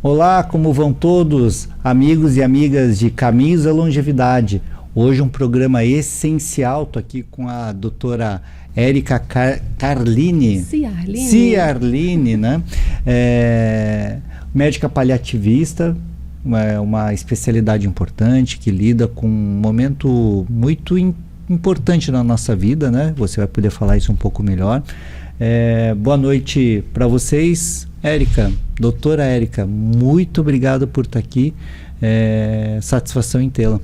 Olá, como vão todos, amigos e amigas de Caminhos da Longevidade? Hoje um programa essencial, estou aqui com a doutora Érica Carline. Ciarline, né? Médica paliativista, uma especialidade importante que lida com um momento muito importante na nossa vida, né? Você vai poder falar isso um pouco melhor. Boa noite para vocês. Érica, doutora Érica, muito obrigado por estar aqui, satisfação em tê-la.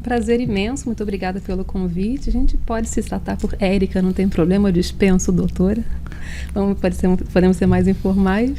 Prazer imenso, muito obrigada pelo convite. A gente pode se tratar por Érica, não tem problema, eu dispenso doutora, podemos ser mais informais.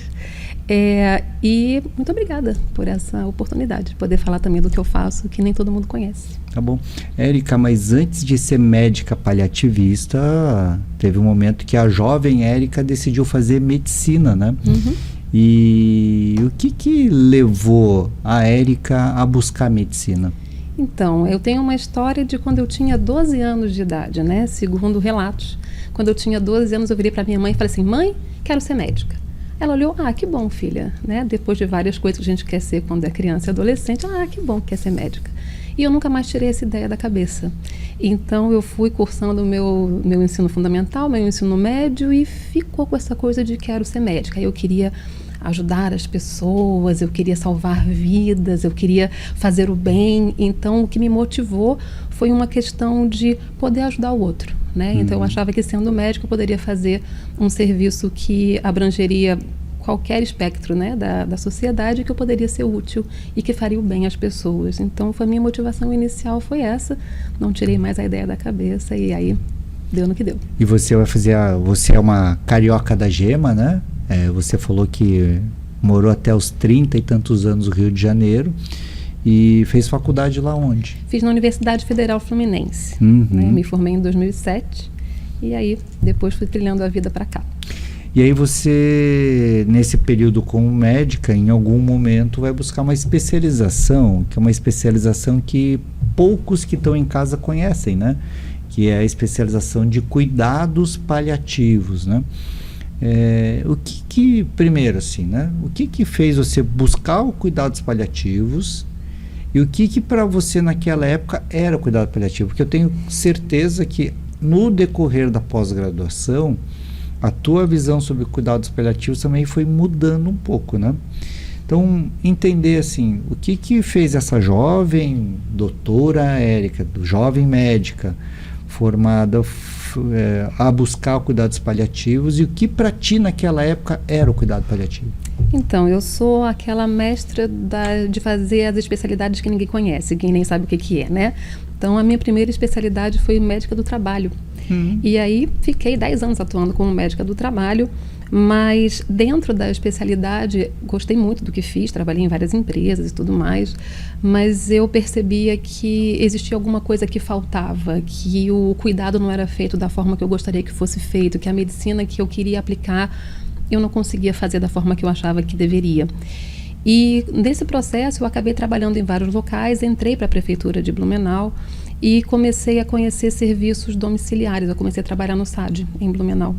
E muito obrigada por essa oportunidade de poder falar também do que eu faço, que nem todo mundo conhece. Tá bom. Érica, mas antes de ser médica paliativista, teve um momento que a jovem Érica decidiu fazer medicina, né? Uhum. E o que levou a Érica a buscar medicina? Então, eu tenho uma história de quando eu tinha 12 anos de idade, né? Segundo relatos. Quando eu tinha 12 anos, eu virei para minha mãe e falei assim: mãe, quero ser médica. Ela olhou: que bom, filha, né? Depois de várias coisas que a gente quer ser quando é criança e adolescente, que bom que quer ser médica. E eu nunca mais tirei essa ideia da cabeça. Então, eu fui cursando o meu ensino fundamental, meu ensino médio, e ficou com essa coisa de quero ser médica. Eu queria ajudar as pessoas, eu queria salvar vidas, eu queria fazer o bem. Então, o que me motivou foi uma questão de poder ajudar o outro, né? Então, eu achava que sendo médico eu poderia fazer um serviço que abrangeria qualquer espectro, né, da sociedade, que eu poderia ser útil e que faria o bem às pessoas. Então, a minha motivação inicial foi essa, não tirei mais a ideia da cabeça e aí deu no que deu. E você você é uma carioca da gema, né? Você falou que morou até os 30 e tantos anos no Rio de Janeiro e fez faculdade lá onde? Fiz na Universidade Federal Fluminense, Uhum. né? Me formei em 2007 e aí depois fui trilhando a vida para cá. E aí você, nesse período como médica, em algum momento vai buscar uma especialização, que é uma especialização que poucos que estão em casa conhecem, né? Que é a especialização de cuidados paliativos, né? Primeiro assim, né? O que fez você buscar os cuidados paliativos e o que para você naquela época era o cuidado paliativo? Porque eu tenho certeza que no decorrer da pós-graduação a tua visão sobre cuidados paliativos também foi mudando um pouco, né? Então, entender assim, o que fez essa jovem doutora Érica, jovem médica formada a buscar cuidados paliativos e o que para ti naquela época era o cuidado paliativo? Então, eu sou aquela mestra de fazer as especialidades que ninguém conhece, quem nem sabe o que é, né? Então, a minha primeira especialidade foi médica do trabalho. E aí, fiquei 10 anos atuando como médica do trabalho, mas dentro da especialidade, gostei muito do que fiz, trabalhei em várias empresas e tudo mais, mas eu percebia que existia alguma coisa que faltava, que o cuidado não era feito da forma que eu gostaria que fosse feito, que a medicina que eu queria aplicar, eu não conseguia fazer da forma que eu achava que deveria. E nesse processo eu acabei trabalhando em vários locais, entrei para a Prefeitura de Blumenau e comecei a conhecer serviços domiciliares. Eu comecei a trabalhar no SAD, em Blumenau.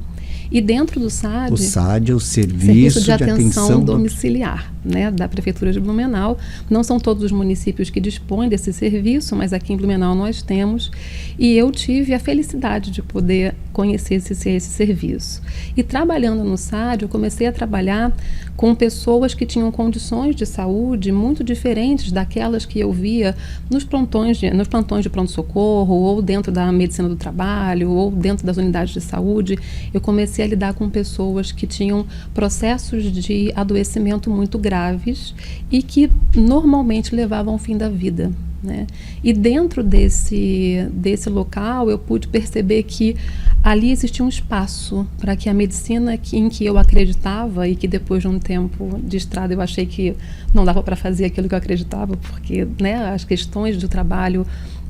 E dentro do SAD... O SAD é o Serviço de Atenção Domiciliar, né, da Prefeitura de Blumenau. Não são todos os municípios que dispõem desse serviço, mas aqui em Blumenau nós temos. E eu tive a felicidade de poder conhecer esse serviço. E trabalhando no SAD, eu comecei a trabalhar com pessoas que tinham condições de saúde muito diferentes daquelas que eu via nos plantões de pronto-socorro, ou dentro da medicina do trabalho, ou dentro das unidades de saúde. Eu comecei a lidar com pessoas que tinham processos de adoecimento muito graves e que normalmente levavam ao fim da vida, né? E dentro desse local eu pude perceber que ali existia um espaço para que a medicina em que eu acreditava e que depois de um tempo de estrada eu achei que não dava para fazer aquilo que eu acreditava, porque, né, as questões do trabalho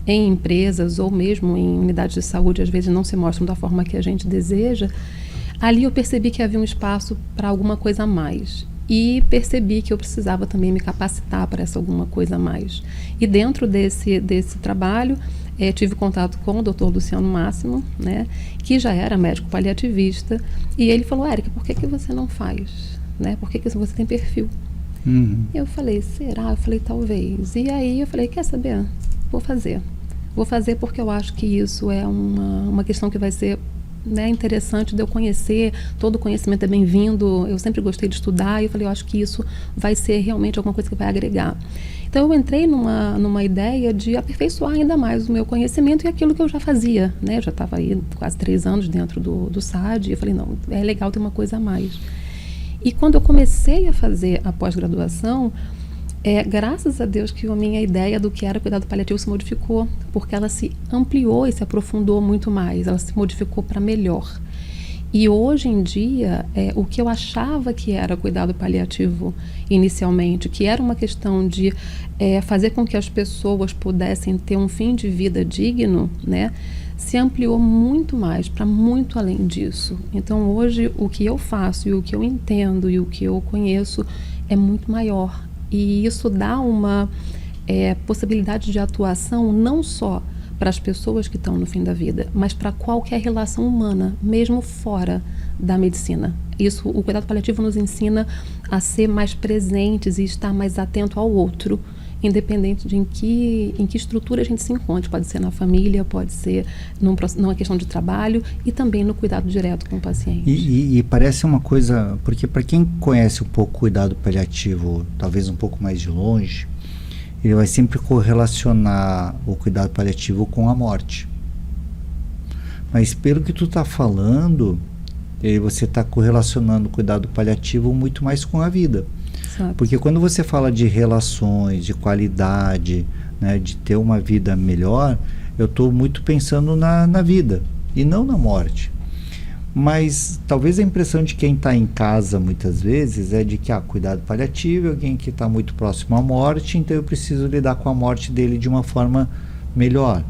em empresas ou mesmo em unidades de saúde às vezes não se mostram da forma que a gente deseja. Ali eu percebi que havia um espaço para alguma coisa a mais. E percebi que eu precisava também me capacitar para essa alguma coisa a mais. E dentro desse trabalho, tive contato com o Dr. Luciano Máximo, né, que já era médico paliativista, e ele falou: Érica, por que você não faz? Né? Por que você tem perfil? Eu falei, será? Eu falei, talvez. E aí eu falei, quer saber? Vou fazer. Vou fazer porque eu acho que isso é uma questão que vai ser, né, interessante de eu conhecer. Todo conhecimento é bem-vindo. Eu sempre gostei de estudar e eu falei, eu acho que isso vai ser realmente alguma coisa que vai agregar. Então eu entrei numa ideia de aperfeiçoar ainda mais o meu conhecimento e aquilo que eu já fazia, né? Eu já estava aí quase 3 anos dentro do SAD e eu falei, não, é legal ter uma coisa a mais. E quando eu comecei a fazer a pós-graduação, graças a Deus que a minha ideia do que era cuidado paliativo se modificou, porque ela se ampliou e se aprofundou muito mais, ela se modificou para melhor. E hoje em dia, o que eu achava que era cuidado paliativo inicialmente, que era uma questão de fazer com que as pessoas pudessem ter um fim de vida digno, né, se ampliou muito mais, para muito além disso. Então hoje o que eu faço e o que eu entendo e o que eu conheço é muito maior. E isso dá uma possibilidade de atuação não só para as pessoas que estão no fim da vida, mas para qualquer relação humana, mesmo fora da medicina. Isso, o cuidado paliativo nos ensina a ser mais presentes e estar mais atento ao outro, independente de em que estrutura a gente se encontre. Pode ser na família, pode ser numa questão de trabalho e também no cuidado direto com o paciente. E parece uma coisa, porque para quem conhece um pouco o cuidado paliativo, talvez um pouco mais de longe, ele vai sempre correlacionar o cuidado paliativo com a morte. Mas pelo que tu está falando, você está correlacionando o cuidado paliativo muito mais com a vida. Exato. Porque quando você fala de relações, de qualidade, né, de ter uma vida melhor, eu estou muito pensando na vida e não na morte. Mas talvez a impressão de quem está em casa muitas vezes é de que cuidado paliativo é alguém que está muito próximo à morte, então eu preciso lidar com a morte dele de uma forma melhor.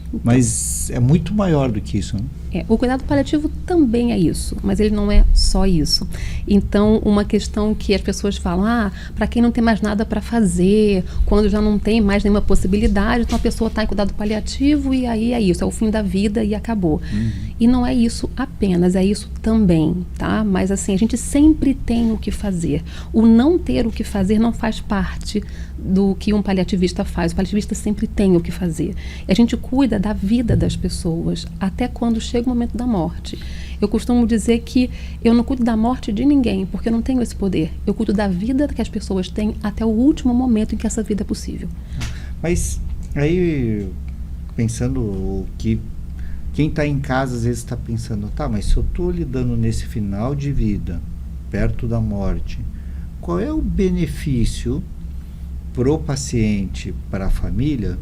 Então, mas é muito maior do que isso, né? O cuidado paliativo também é isso, mas ele não é só isso. Então, uma questão que as pessoas falam, para quem não tem mais nada para fazer, quando já não tem mais nenhuma possibilidade, então a pessoa está em cuidado paliativo e aí é isso, é o fim da vida e acabou. E não é isso apenas, é isso também, tá? Mas assim, a gente sempre tem o que fazer. O não ter o que fazer não faz parte do que um paliativista faz. O paliativista sempre tem o que fazer. E a gente cuida da vida das pessoas até quando chega o momento da morte. Eu costumo dizer que eu não cuido da morte de ninguém, porque eu não tenho esse poder. Eu cuido da vida que as pessoas têm até o último momento em que essa vida é possível. Mas aí, pensando que quem está em casa às vezes está pensando, mas se eu estou lidando nesse final de vida, perto da morte, qual é o benefício para o paciente, para a família,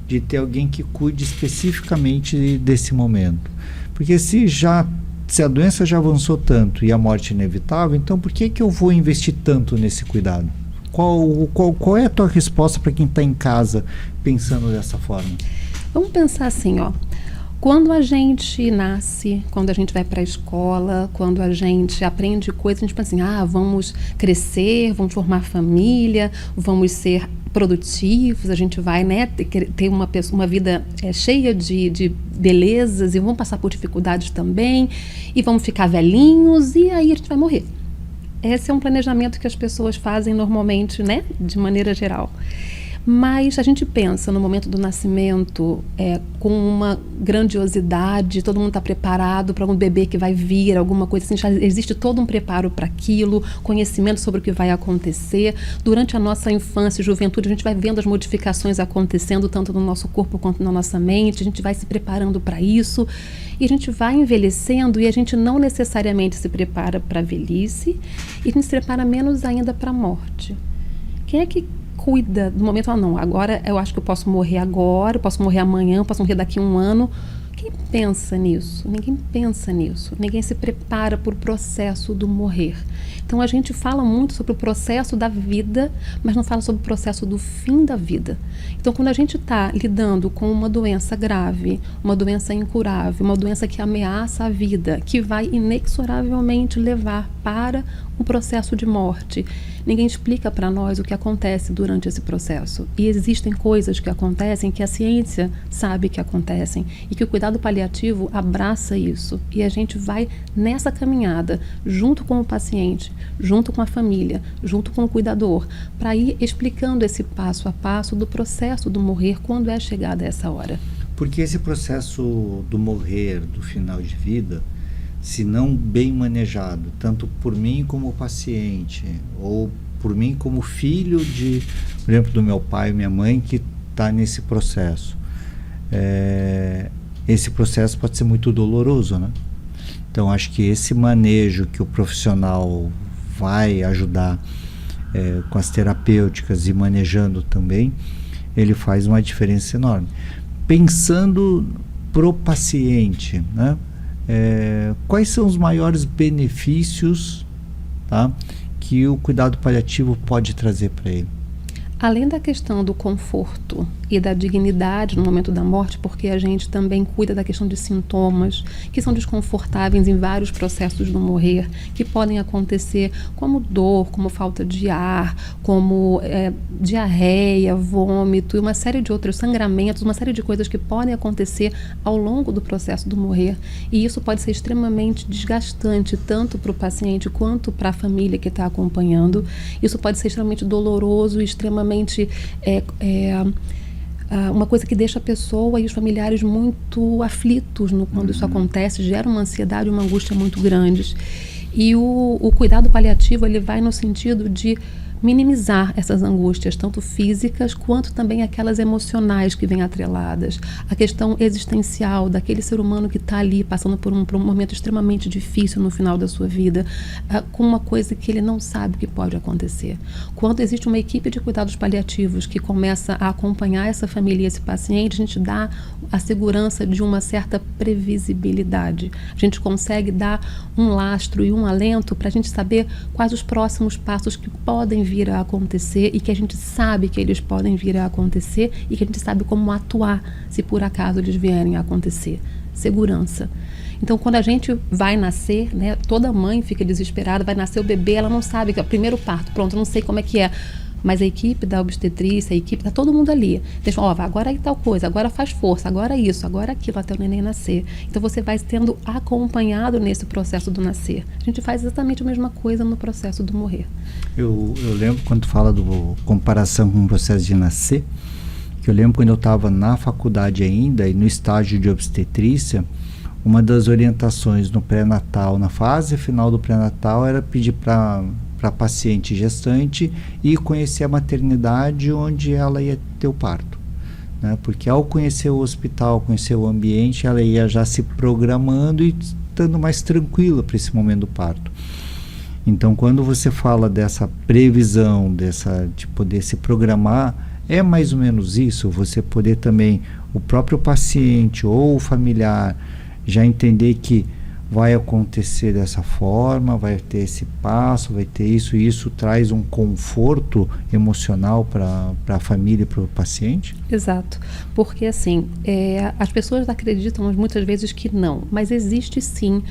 de ter alguém que cuide especificamente desse momento? Porque se a doença já avançou tanto e a morte é inevitável, então por que eu vou investir tanto nesse cuidado? Qual é a tua resposta para quem está em casa pensando dessa forma? Vamos pensar assim, quando a gente nasce, quando a gente vai para a escola, quando a gente aprende coisas, a gente pensa assim, vamos crescer, vamos formar família, vamos ser produtivos, a gente vai, né, ter uma vida cheia de belezas e vamos passar por dificuldades também e vamos ficar velhinhos e aí a gente vai morrer. Esse é um planejamento que as pessoas fazem normalmente, né, de maneira geral. Mas a gente pensa no momento do nascimento com uma grandiosidade, todo mundo está preparado para um bebê que vai vir, alguma coisa assim, já existe todo um preparo para aquilo, conhecimento sobre o que vai acontecer. Durante a nossa infância e juventude, a gente vai vendo as modificações acontecendo, tanto no nosso corpo quanto na nossa mente, a gente vai se preparando para isso, e a gente vai envelhecendo e a gente não necessariamente se prepara para a velhice, e a gente se prepara menos ainda para a morte. Quem é que cuida do momento, agora eu acho que eu posso morrer agora, eu posso morrer amanhã, eu posso morrer daqui a 1 ano. Quem pensa nisso? Ninguém pensa nisso. Ninguém se prepara para o processo do morrer. Então a gente fala muito sobre o processo da vida, mas não fala sobre o processo do fim da vida. Então quando a gente está lidando com uma doença grave, uma doença incurável, uma doença que ameaça a vida, que vai inexoravelmente levar para um processo de morte, ninguém explica para nós o que acontece durante esse processo. E existem coisas que acontecem que a ciência sabe que acontecem e que o cuidado cuidado paliativo abraça isso e a gente vai nessa caminhada junto com o paciente, junto com a família, junto com o cuidador, para ir explicando esse passo a passo do processo do morrer quando é chegada essa hora. Porque esse processo do morrer, do final de vida, se não bem manejado, tanto por mim como paciente, ou por mim como filho de, por exemplo, do meu pai e minha mãe que está nesse processo, esse processo pode ser muito doloroso, né? Então acho que esse manejo que o profissional vai ajudar com as terapêuticas e manejando também, ele faz uma diferença enorme. Pensando pro paciente, né? Quais são os maiores benefícios, tá, que o cuidado paliativo pode trazer para ele? Além da questão do conforto e da dignidade no momento da morte, porque a gente também cuida da questão de sintomas que são desconfortáveis em vários processos do morrer, que podem acontecer como dor, como falta de ar, como diarreia, vômito e uma série de outros sangramentos, uma série de coisas que podem acontecer ao longo do processo do morrer. E isso pode ser extremamente desgastante, tanto para o paciente quanto para a família que está acompanhando. Isso pode ser extremamente doloroso e extremamente uma coisa que deixa a pessoa e os familiares muito aflitos quando isso acontece, gera uma ansiedade e uma angústia muito grandes. E o cuidado paliativo, ele vai no sentido de minimizar essas angústias, tanto físicas quanto também aquelas emocionais que vêm atreladas. A questão existencial daquele ser humano que está ali passando por um momento extremamente difícil no final da sua vida, com uma coisa que ele não sabe o que pode acontecer. Quando existe uma equipe de cuidados paliativos que começa a acompanhar essa família e esse paciente, a gente dá a segurança de uma certa previsibilidade. A gente consegue dar um lastro e um alento para a gente saber quais os próximos passos que podem vir a acontecer e que a gente sabe que eles podem vir a acontecer e que a gente sabe como atuar se por acaso eles vierem a acontecer. Segurança. Então, quando a gente vai nascer, né, toda mãe fica desesperada, vai nascer o bebê, ela não sabe que é o primeiro parto, pronto, não sei como é que é. Mas a equipe da obstetrícia, a equipe, tá todo mundo ali. Deixa, agora é tal coisa, agora faz força, agora isso, agora aquilo, até o neném nascer. Então você vai sendo acompanhado nesse processo do nascer. A gente faz exatamente a mesma coisa no processo do morrer. Eu lembro quando tu fala do comparação com o processo de nascer, que eu lembro quando eu estava na faculdade ainda e no estágio de obstetrícia, uma das orientações no pré-natal, na fase final do pré-natal, era pedir para paciente gestante e conhecer a maternidade onde ela ia ter o parto, né? Porque ao conhecer o hospital, conhecer o ambiente, ela ia já se programando e estando mais tranquila para esse momento do parto. Então, quando você fala dessa previsão, de poder se programar, é mais ou menos isso, você poder também, o próprio paciente ou o familiar, já entender que vai acontecer dessa forma, vai ter esse passo, vai ter isso, e isso traz um conforto emocional para a família e para o paciente? Exato, porque assim, as pessoas acreditam muitas vezes que não, mas existe sim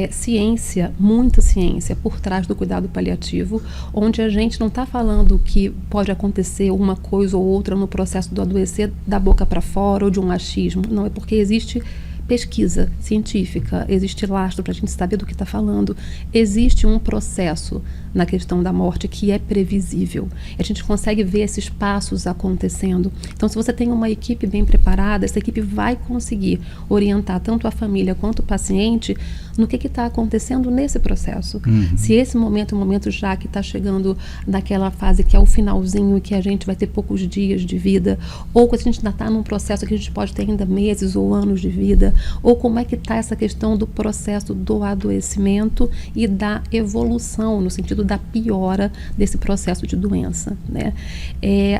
ciência, muita ciência por trás do cuidado paliativo, onde a gente não está falando que pode acontecer uma coisa ou outra no processo do adoecer da boca para fora ou de um achismo, não, é porque existe pesquisa científica, existe lastro para a gente saber do que está falando, existe um processo na questão da morte que é previsível. A gente consegue ver esses passos acontecendo. Então, se você tem uma equipe bem preparada, essa equipe vai conseguir orientar tanto a família quanto o paciente no que está acontecendo nesse processo. Se esse momento é um momento já que está chegando naquela fase que é o finalzinho e que a gente vai ter poucos dias de vida, ou que a gente ainda está num processo que a gente pode ter ainda meses ou anos de vida, ou como é que está essa questão do processo do adoecimento e da evolução, no sentido da piora desse processo de doença, né?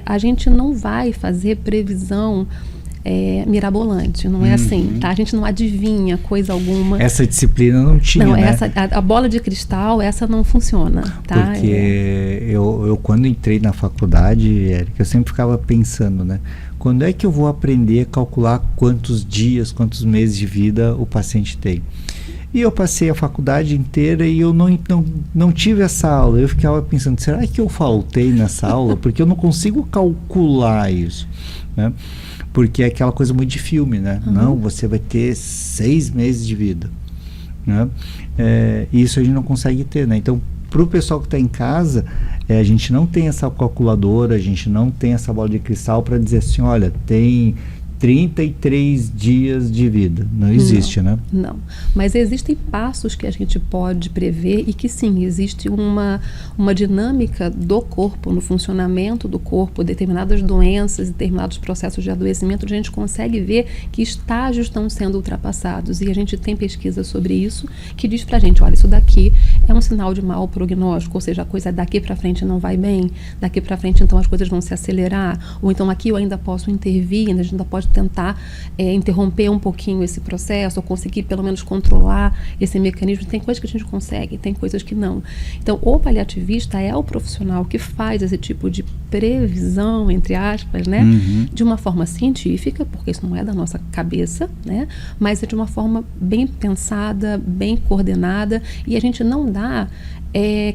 A gente não vai fazer previsão mirabolante, não é assim, tá? A gente não adivinha coisa alguma. Essa disciplina não tinha, não, né? A bola de cristal, essa não funciona, tá? Porque eu quando entrei na faculdade, Érica, eu sempre ficava pensando, né? Quando é que eu vou aprender a calcular quantos dias, quantos meses de vida o paciente tem? E eu passei a faculdade inteira e eu não tive essa aula. Eu ficava pensando, será que eu faltei nessa aula? Porque eu não consigo calcular isso, né? porque é aquela coisa muito de filme, né? Não, você vai ter 6 meses de vida, né? E isso a gente não consegue ter, né? Então, para o pessoal que está em casa, a gente não tem essa calculadora, a gente não tem essa bola de cristal para dizer assim, olha, tem 33 dias de vida. Não existe, né? Não. Mas existem passos que a gente pode prever e que sim, existe uma dinâmica do corpo, no funcionamento do corpo, determinadas doenças, determinados processos de adoecimento, a gente consegue ver que estágios estão sendo ultrapassados. E a gente tem pesquisa sobre isso que diz pra gente, olha, isso daqui é um sinal de mau prognóstico, ou seja, a coisa daqui para frente não vai bem, daqui para frente então as coisas vão se acelerar, ou então aqui eu ainda posso intervir, a gente ainda pode tentar interromper um pouquinho esse processo, ou conseguir pelo menos controlar esse mecanismo. Tem coisas que a gente consegue, tem coisas que não. Então, o paliativista é o profissional que faz esse tipo de previsão, entre aspas, né? De uma forma científica, porque isso não é da nossa cabeça, né? Mas é de uma forma bem pensada, bem coordenada, e a gente não dá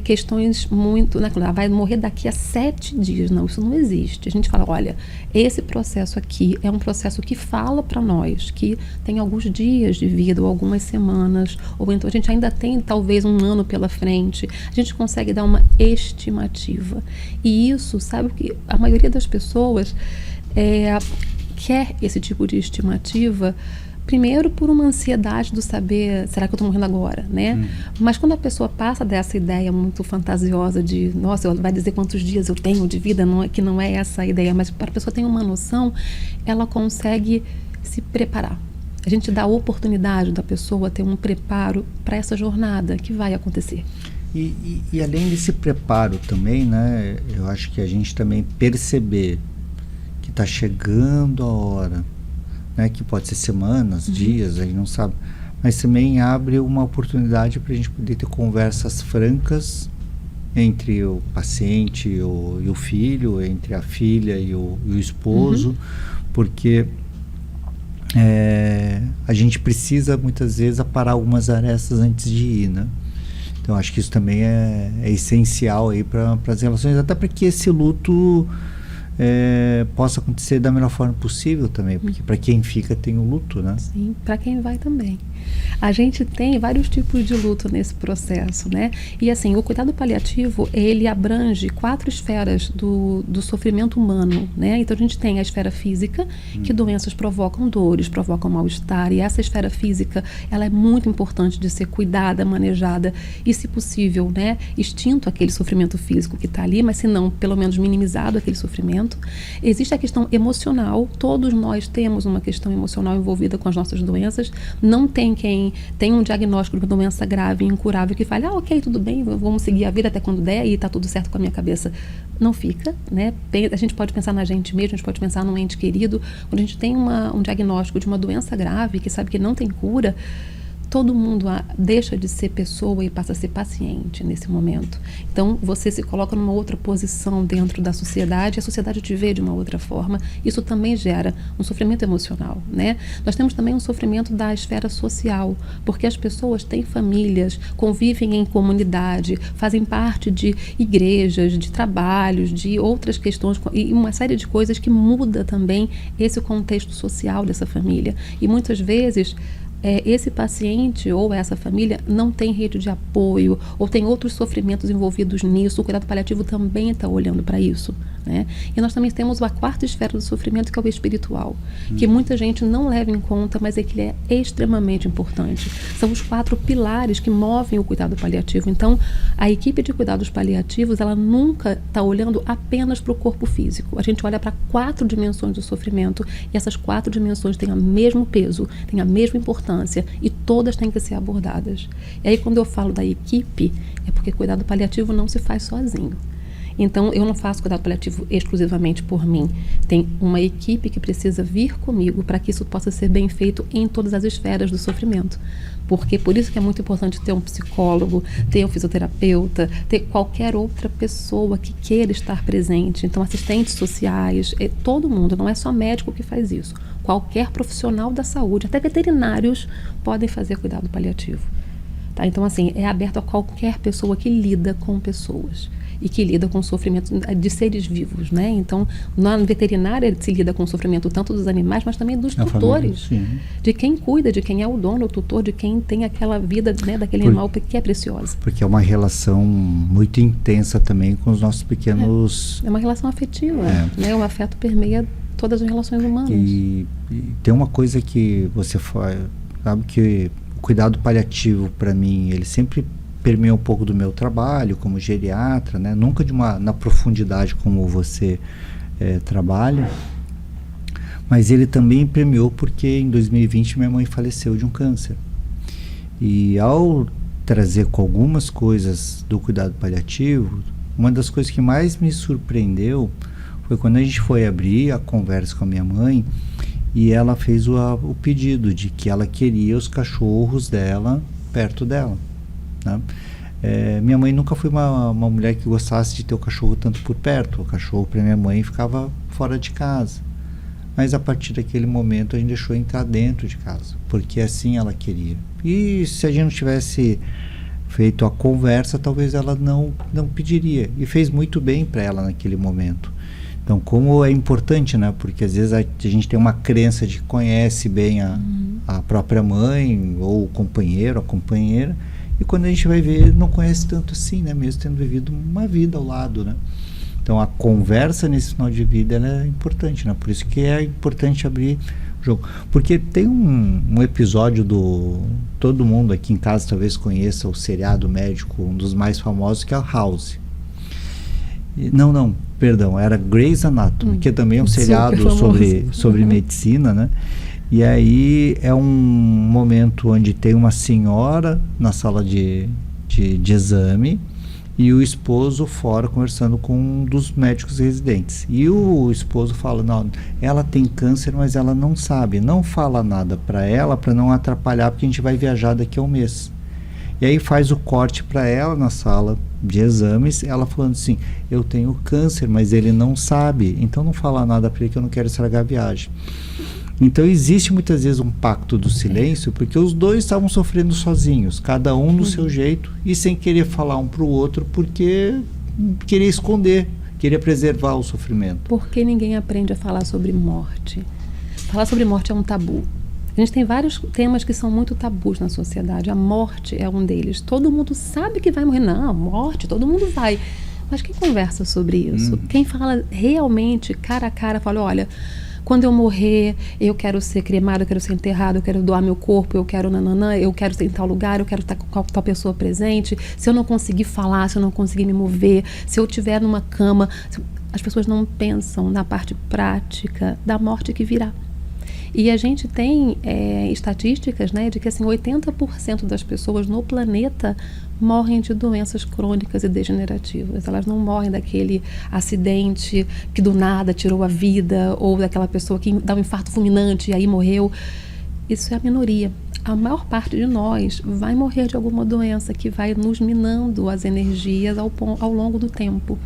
questões muito, né, vai morrer daqui a 7 dias, não, isso não existe. A gente fala, olha, esse processo aqui é um processo que fala para nós que tem alguns dias de vida, ou algumas semanas, ou então a gente ainda tem talvez um ano pela frente. A gente consegue dar uma estimativa, e isso, sabe que a maioria das pessoas quer esse tipo de estimativa. Primeiro, por uma ansiedade do saber, será que eu estou morrendo agora, né? Mas quando a pessoa passa dessa ideia muito fantasiosa de, nossa, vai dizer quantos dias eu tenho de vida, que não é essa a ideia, mas para a pessoa ter uma noção, ela consegue se preparar. A gente dá a oportunidade da pessoa ter um preparo para essa jornada que vai acontecer. E além desse preparo também, né? Eu acho que a gente também perceber que está chegando a hora, né, que pode ser semanas, dias, a gente não sabe, mas também abre uma oportunidade para a gente poder ter conversas francas entre o paciente e o filho, entre a filha e o esposo, porque a gente precisa muitas vezes aparar algumas arestas antes de ir, né? Então acho que isso também é essencial aí para as relações, até para que esse luto possa acontecer da melhor forma possível também, porque para quem fica tem o luto, né? Sim, para quem vai também. A gente tem vários tipos de luto nesse processo, né? E assim, o cuidado paliativo, ele abrange 4 esferas do sofrimento humano, né? Então a gente tem a esfera física, que doenças provocam dores, provocam mal-estar, e essa esfera física, ela é muito importante de ser cuidada, manejada, e se possível, né, extinto aquele sofrimento físico que está ali, mas se não, pelo menos minimizado aquele sofrimento. Existe a questão emocional, todos nós temos uma questão emocional envolvida com as nossas doenças. Não tem quem tem um diagnóstico de uma doença grave e incurável que fale, ok, tudo bem, vamos seguir a vida até quando der e está tudo certo com a minha cabeça. Não fica, né? A gente pode pensar na gente mesmo, a gente pode pensar num ente querido. Quando a gente tem um diagnóstico de uma doença grave que sabe que não tem cura, todo mundo deixa de ser pessoa e passa a ser paciente nesse momento. Então, você se coloca numa outra posição dentro da sociedade, a sociedade te vê de uma outra forma. Isso também gera um sofrimento emocional, né? Nós temos também um sofrimento da esfera social, porque as pessoas têm famílias, convivem em comunidade, fazem parte de igrejas, de trabalhos, de outras questões e uma série de coisas que muda também esse contexto social dessa família. E muitas vezes esse paciente ou essa família não tem rede de apoio ou tem outros sofrimentos envolvidos nisso. O cuidado paliativo também está olhando para isso, né? E nós também temos a 4ª esfera do sofrimento, que é o espiritual, que muita gente não leva em conta, mas que ele é extremamente importante. São os 4 pilares que movem o cuidado paliativo. Então, a equipe de cuidados paliativos, ela nunca está olhando apenas para o corpo físico. A gente olha para 4 dimensões do sofrimento, e essas 4 dimensões têm o mesmo peso, têm a mesma importância, e todas têm que ser abordadas. E aí, quando eu falo da equipe, é porque cuidado paliativo não se faz sozinho. Então, eu não faço cuidado paliativo exclusivamente por mim. Tem uma equipe que precisa vir comigo para que isso possa ser bem feito em todas as esferas do sofrimento. Porque por isso que é muito importante ter um psicólogo, ter um fisioterapeuta, ter qualquer outra pessoa que queira estar presente. Então, assistentes sociais, todo mundo, não é só médico que faz isso. Qualquer profissional da saúde, até veterinários, podem fazer cuidado paliativo. Tá? Então, assim, é aberto a qualquer pessoa que lida com pessoas e que lida com o sofrimento de seres vivos, né? Então, na veterinária se lida com o sofrimento tanto dos animais, mas também dos tutores, de quem cuida, de quem é o dono, o tutor, de quem tem aquela vida, né, daquele animal que é preciosa. Porque é uma relação muito intensa também com os nossos pequenos... É uma relação afetiva, né? O afeto permeia todas as relações humanas. E tem uma coisa que você faz, sabe, que o cuidado paliativo, para mim, ele sempre permeia um pouco do meu trabalho como geriatra, né? Nunca na profundidade como você trabalha, mas ele também permeou porque em 2020 minha mãe faleceu de um câncer. E ao trazer com algumas coisas do cuidado paliativo, uma das coisas que mais me surpreendeu foi quando a gente foi abrir a conversa com a minha mãe e ela fez o pedido de que ela queria os cachorros dela perto dela. Né? Minha mãe nunca foi uma mulher que gostasse de ter o cachorro tanto por perto. O cachorro para minha mãe ficava fora de casa. Mas a partir daquele momento a gente deixou entrar dentro de casa, porque assim ela queria. E se a gente não tivesse feito a conversa, talvez ela não pediria. E fez muito bem para ela naquele momento. Então, como é importante, né? Porque às vezes a gente tem uma crença de que conhece bem a própria mãe, ou o companheiro, a companheira, e quando a gente vai ver, não conhece tanto assim, né? Mesmo tendo vivido uma vida ao lado, né? Então, a conversa nesse final de vida ela é importante, né? Por isso que é importante abrir o jogo. Porque tem um episódio todo mundo aqui em casa talvez conheça o seriado médico, um dos mais famosos, que é o House. Perdão, era Grey's Anatomy, que também é um seriado sobre medicina, né? E aí é um momento onde tem uma senhora na sala de exame e o esposo fora conversando com um dos médicos residentes. E o esposo fala, não, ela tem câncer, mas ela não sabe, não fala nada para ela para não atrapalhar, porque a gente vai viajar daqui a um mês. E aí faz o corte para ela na sala de exames, ela falando assim, eu tenho câncer, mas ele não sabe, então não fala nada para ele que eu não quero estragar a viagem. Então existe muitas vezes um pacto do silêncio, porque os dois estavam sofrendo sozinhos, cada um do seu jeito, e sem querer falar um para o outro, porque queria esconder, queria preservar o sofrimento. Porque ninguém aprende a falar sobre morte. Falar sobre morte é um tabu. A gente tem vários temas que são muito tabus na sociedade. A morte é um deles. Todo mundo sabe que vai morrer. Não, morte, todo mundo vai. Mas quem conversa sobre isso? Quem fala realmente, cara a cara, fala, olha, quando eu morrer, eu quero ser cremado, eu quero ser enterrado, eu quero doar meu corpo, eu quero nananã, eu quero ser em tal lugar, eu quero estar com tal pessoa presente. Se eu não conseguir falar, se eu não conseguir me mover, se eu estiver numa cama... As pessoas não pensam na parte prática da morte que virá. E a gente tem estatísticas, né, de que assim, 80% das pessoas no planeta morrem de doenças crônicas e degenerativas. Elas não morrem daquele acidente que do nada tirou a vida, ou daquela pessoa que dá um infarto fulminante e aí morreu. Isso é a minoria. A maior parte de nós vai morrer de alguma doença que vai nos minando as energias ao longo do tempo.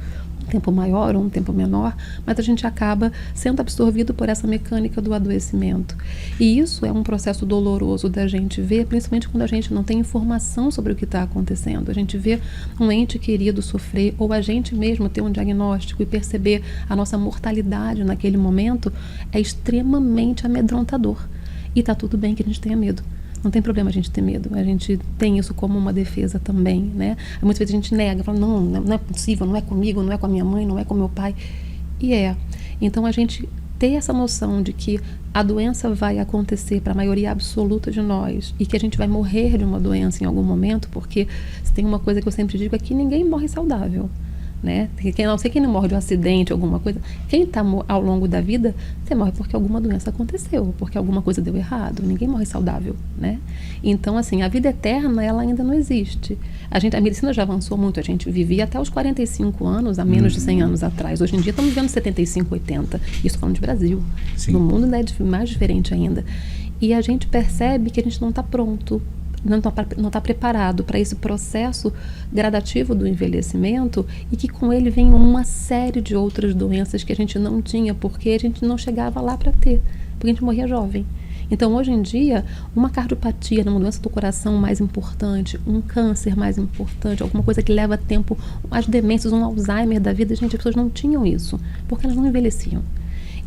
Um tempo maior ou um tempo menor, mas a gente acaba sendo absorvido por essa mecânica do adoecimento. E isso é um processo doloroso da gente ver, principalmente quando a gente não tem informação sobre o que está acontecendo. A gente vê um ente querido sofrer, ou a gente mesmo ter um diagnóstico e perceber a nossa mortalidade naquele momento, é extremamente amedrontador. E está tudo bem que a gente tenha medo. Não tem problema a gente ter medo, a gente tem isso como uma defesa também, né? Muitas vezes a gente nega, fala, não é possível, não é comigo, não é com a minha mãe, não é com meu pai. E é. Então a gente ter essa noção de que a doença vai acontecer para a maioria absoluta de nós e que a gente vai morrer de uma doença em algum momento, porque se tem uma coisa que eu sempre digo é que ninguém morre saudável. Né? Não sei quem não morre de um acidente, alguma coisa. Quem está ao longo da vida, você morre porque alguma doença aconteceu, porque alguma coisa deu errado. Ninguém morre saudável, né? Então, assim, a vida eterna, ela ainda não existe. A medicina já avançou muito. A gente vivia até os 45 anos, há menos de 100 anos atrás. Hoje em dia estamos vivendo 75, 80. Isso falando de Brasil. Sim. No mundo ainda é mais diferente ainda. E a gente percebe que a gente não está pronto, não está preparado para esse processo gradativo do envelhecimento e que com ele vem uma série de outras doenças que a gente não tinha porque a gente não chegava lá para ter, porque a gente morria jovem. Então, hoje em dia, uma cardiopatia, uma doença do coração mais importante, um câncer mais importante, alguma coisa que leva tempo, as demências, um Alzheimer da vida, gente, as pessoas não tinham isso, porque elas não envelheciam.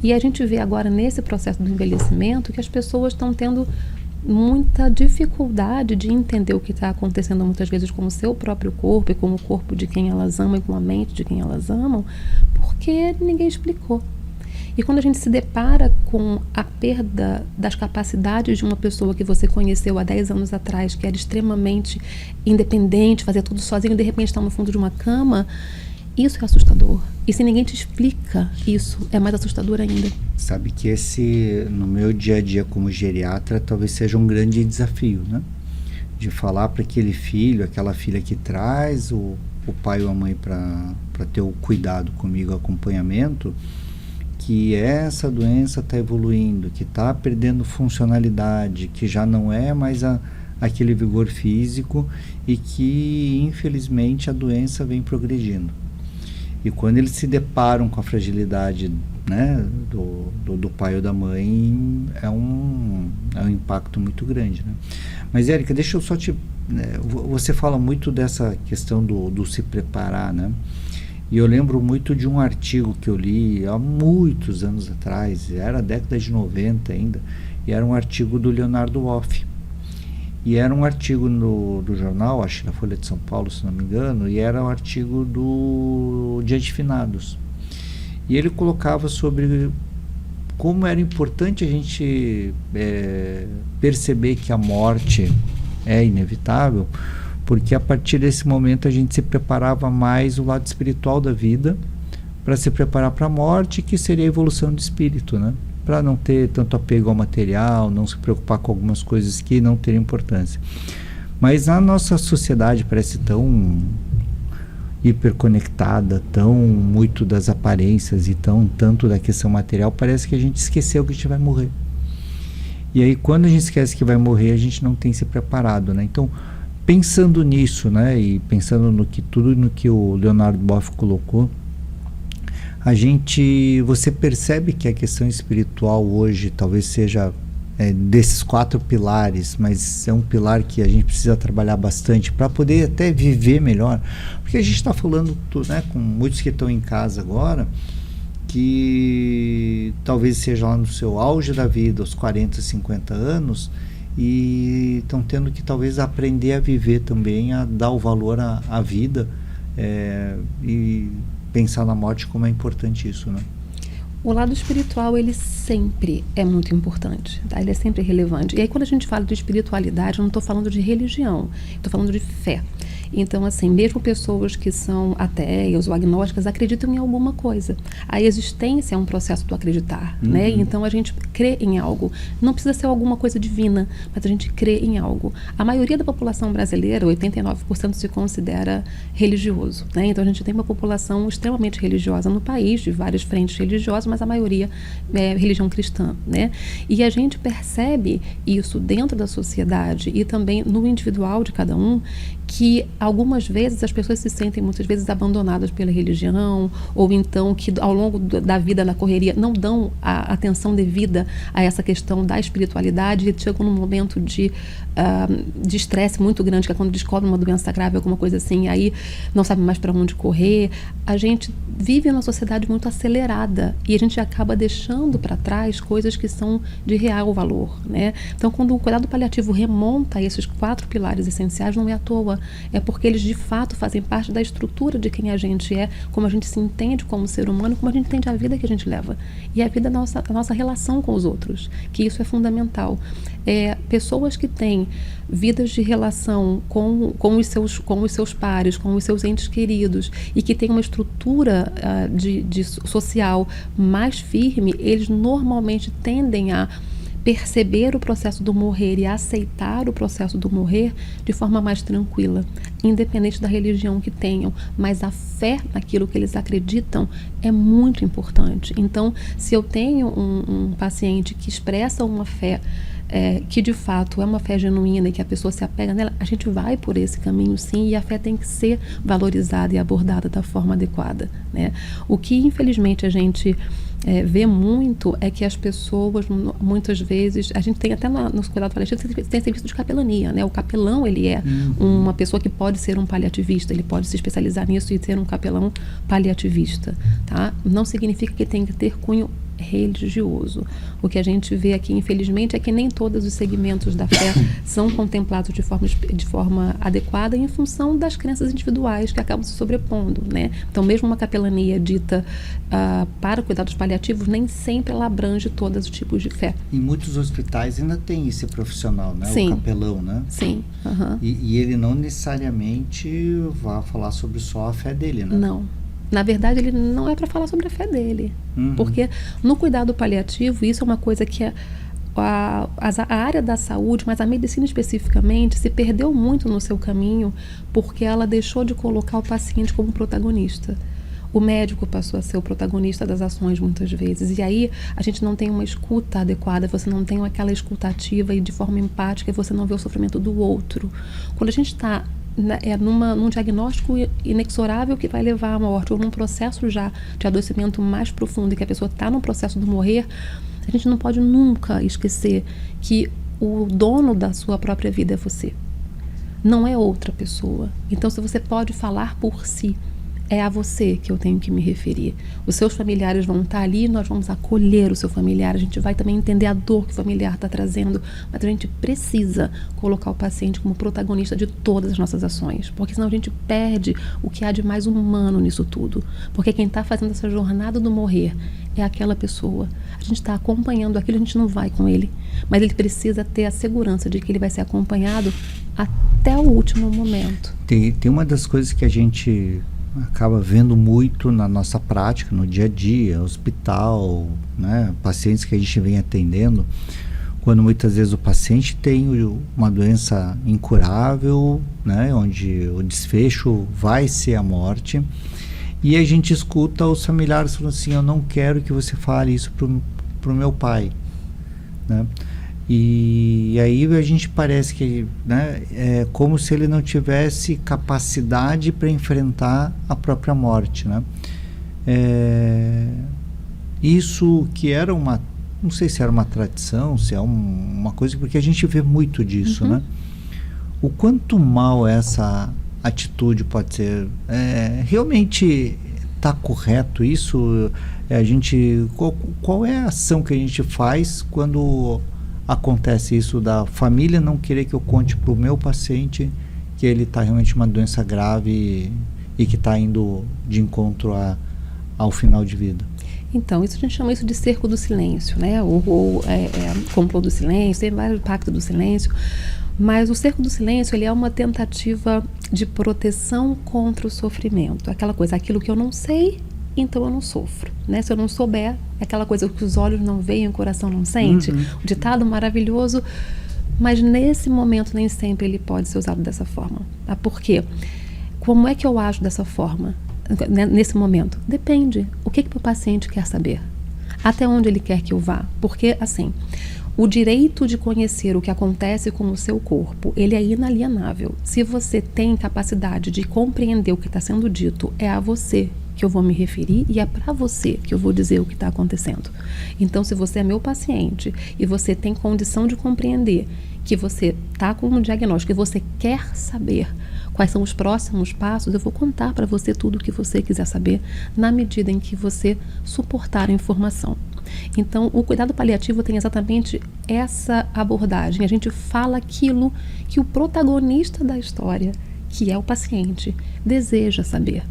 E a gente vê agora, nesse processo do envelhecimento, que as pessoas estão tendo muita dificuldade de entender o que está acontecendo muitas vezes com o seu próprio corpo e com o corpo de quem elas amam e com a mente de quem elas amam, porque ninguém explicou. E quando a gente se depara com a perda das capacidades de uma pessoa que você conheceu há 10 anos atrás, que era extremamente independente, fazia tudo sozinho e de repente está no fundo de uma cama, isso é assustador. E se ninguém te explica isso, é mais assustador ainda. Sabe que esse, no meu dia a dia como geriatra, talvez seja um grande desafio, né? De falar para aquele filho, aquela filha que traz o pai ou a mãe para ter o cuidado comigo, o acompanhamento, que essa doença está evoluindo, que está perdendo funcionalidade, que já não é mais aquele vigor físico e que, infelizmente, a doença vem progredindo. E quando eles se deparam com a fragilidade, né, do pai ou da mãe, é um impacto muito grande, né? Mas, Érica, deixa eu só você fala muito dessa questão do se preparar, né? E eu lembro muito de um artigo que eu li há muitos anos atrás, era a década de 90 ainda, e era um artigo do Leonardo Boff. E era um artigo do jornal, acho que na Folha de São Paulo, se não me engano, e era um artigo do Dia de Finados. E ele colocava sobre como era importante a gente perceber que a morte é inevitável, porque a partir desse momento a gente se preparava mais o lado espiritual da vida para se preparar para a morte, que seria a evolução do espírito, né? Para não ter tanto apego ao material, não se preocupar com algumas coisas que não teriam importância. Mas a nossa sociedade parece tão hiperconectada, tão muito das aparências e tanto da questão material, parece que a gente esqueceu que a gente vai morrer. E aí quando a gente esquece que vai morrer, a gente não tem se preparado, né? Então, pensando nisso, né, e pensando tudo no que o Leonardo Boff colocou, você percebe que a questão espiritual hoje talvez seja desses 4 pilares, mas é um pilar que a gente precisa trabalhar bastante para poder até viver melhor, porque a gente está falando, né, com muitos que estão em casa agora, que talvez seja lá no seu auge da vida, aos 40, 50 anos, e estão tendo que talvez aprender a viver também, a dar o valor à vida, e pensar na morte, como é importante isso, né? O lado espiritual, ele sempre é muito importante, tá? Ele é sempre relevante. E aí, quando a gente fala de espiritualidade, eu não estou falando de religião, estou falando de fé. Então, assim, mesmo pessoas que são ateias ou agnósticas acreditam em alguma coisa. A existência é um processo do acreditar, né? Então, a gente crê em algo. Não precisa ser alguma coisa divina, mas a gente crê em algo. A maioria da população brasileira, 89%, se considera religioso, né? Então, a gente tem uma população extremamente religiosa no país, de várias frentes religiosas, mas a maioria é religião cristã, né? E a gente percebe isso dentro da sociedade e também no individual de cada um, que algumas vezes as pessoas se sentem muitas vezes abandonadas pela religião, ou então que ao longo da vida na correria não dão a atenção devida a essa questão da espiritualidade e chegam num momento de estresse muito grande, que é quando descobre uma doença grave, alguma coisa assim, aí não sabe mais para onde correr. A gente vive numa sociedade muito acelerada e a gente acaba deixando para trás coisas que são de real valor, né? Então, quando o cuidado paliativo remonta a esses 4 pilares essenciais, não é à toa, é porque eles de fato fazem parte da estrutura de quem a gente é, como a gente se entende como ser humano, como a gente entende a vida que a gente leva e a vida a nossa relação com os outros, que isso é fundamental. Pessoas que têm vidas de relação com os seus pares, com os seus entes queridos e que têm uma estrutura de social mais firme, eles normalmente tendem a perceber o processo do morrer e aceitar o processo do morrer de forma mais tranquila, independente da religião que tenham, mas a fé naquilo que eles acreditam é muito importante. Então, se eu tenho um paciente que expressa uma fé que de fato é uma fé genuína e que a pessoa se apega nela, a gente vai por esse caminho sim, e a fé tem que ser valorizada e abordada da forma adequada, né? O que infelizmente a gente vê muito é que as pessoas, muitas vezes, a gente tem até nos cuidados paliativos, tem serviço de capelania, né? O capelão, ele é uma pessoa que pode ser um paliativista, ele pode se especializar nisso e ser um capelão paliativista, tá? Não significa que tem que ter cunho religioso. O que a gente vê aqui, infelizmente, é que nem todos os segmentos da fé são contemplados de forma adequada em função das crenças individuais que acabam se sobrepondo, né? Então, mesmo uma capelania dita para cuidados paliativos, nem sempre ela abrange todos os tipos de fé. Em muitos hospitais ainda tem esse profissional, né? Sim. O capelão, né? Sim. Uhum. E ele não necessariamente vai falar sobre só a fé dele, né? Não. Na verdade, ele não é para falar sobre a fé dele. Porque no cuidado paliativo, isso é uma coisa que a área da saúde, mas a medicina especificamente, se perdeu muito no seu caminho porque ela deixou de colocar o paciente como protagonista. O médico passou a ser o protagonista das ações muitas vezes. E aí a gente não tem uma escuta adequada, você não tem aquela escuta ativa e de forma empática, e você não vê o sofrimento do outro. Quando a gente está num diagnóstico inexorável que vai levar à morte, ou num processo já de adoecimento mais profundo e que a pessoa está no processo do morrer, a gente não pode nunca esquecer que o dono da sua própria vida é você, não é outra pessoa. Então, se você pode falar por si, é a você que eu tenho que me referir. Os seus familiares vão estar ali, nós vamos acolher o seu familiar, a gente vai também entender a dor que o familiar está trazendo, mas a gente precisa colocar o paciente como protagonista de todas as nossas ações, porque senão a gente perde o que há de mais humano nisso tudo. Porque quem está fazendo essa jornada do morrer é aquela pessoa. A gente está acompanhando aquilo, a gente não vai com ele, mas ele precisa ter a segurança de que ele vai ser acompanhado até o último momento. Tem uma das coisas que a gente acaba vendo muito na nossa prática, no dia a dia, hospital, né, pacientes que a gente vem atendendo, quando muitas vezes o paciente tem uma doença incurável, né, onde o desfecho vai ser a morte, e a gente escuta os familiares falando assim: eu não quero que você fale isso pro meu pai, né? E aí a gente parece que, né, é como se ele não tivesse capacidade para enfrentar a própria morte, né? Isso que era não sei se era uma tradição, se é uma coisa, porque a gente vê muito disso, né? O quanto mal essa atitude pode ser, realmente está correto isso? Qual é a ação que a gente faz quando acontece isso da família não querer que eu conte para o meu paciente que ele está realmente uma doença grave e que está indo de encontro ao final de vida? Então, isso a gente chama isso de cerco do silêncio, né? Ou complô do silêncio, tem vários pactos do silêncio, mas o cerco do silêncio, ele é uma tentativa de proteção contra o sofrimento. Aquela coisa, aquilo que eu não sei, então eu não sofro, né? Se eu não souber, é aquela coisa que os olhos não veem, o coração não sente. O ditado maravilhoso, mas nesse momento nem sempre ele pode ser usado dessa forma. Tá? Por quê? Como é que eu ajo dessa forma, nesse momento? Depende. O que o paciente quer saber? Até onde ele quer que eu vá? Porque, assim, o direito de conhecer o que acontece com o seu corpo, ele é inalienável. Se você tem capacidade de compreender o que está sendo dito, é a você que eu vou me referir e é para você que eu vou dizer o que está acontecendo. Então, se você é meu paciente e você tem condição de compreender que você está com um diagnóstico e você quer saber quais são os próximos passos, eu vou contar para você tudo o que você quiser saber na medida em que você suportar a informação. Então, o cuidado paliativo tem exatamente essa abordagem. A gente fala aquilo que o protagonista da história, que é o paciente, deseja saber.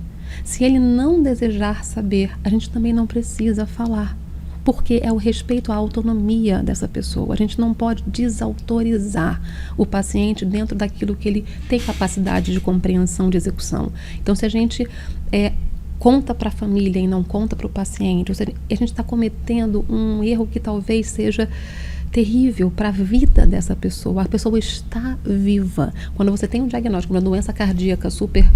Se ele não desejar saber, a gente também não precisa falar, porque é o respeito à autonomia dessa pessoa. A gente não pode desautorizar o paciente dentro daquilo que ele tem capacidade de compreensão, de execução. Então, se a gente conta para a família e não conta para o paciente, ou seja, a gente está cometendo um erro que talvez seja terrível para a vida dessa pessoa. A pessoa está viva. Quando você tem um diagnóstico de uma doença cardíaca super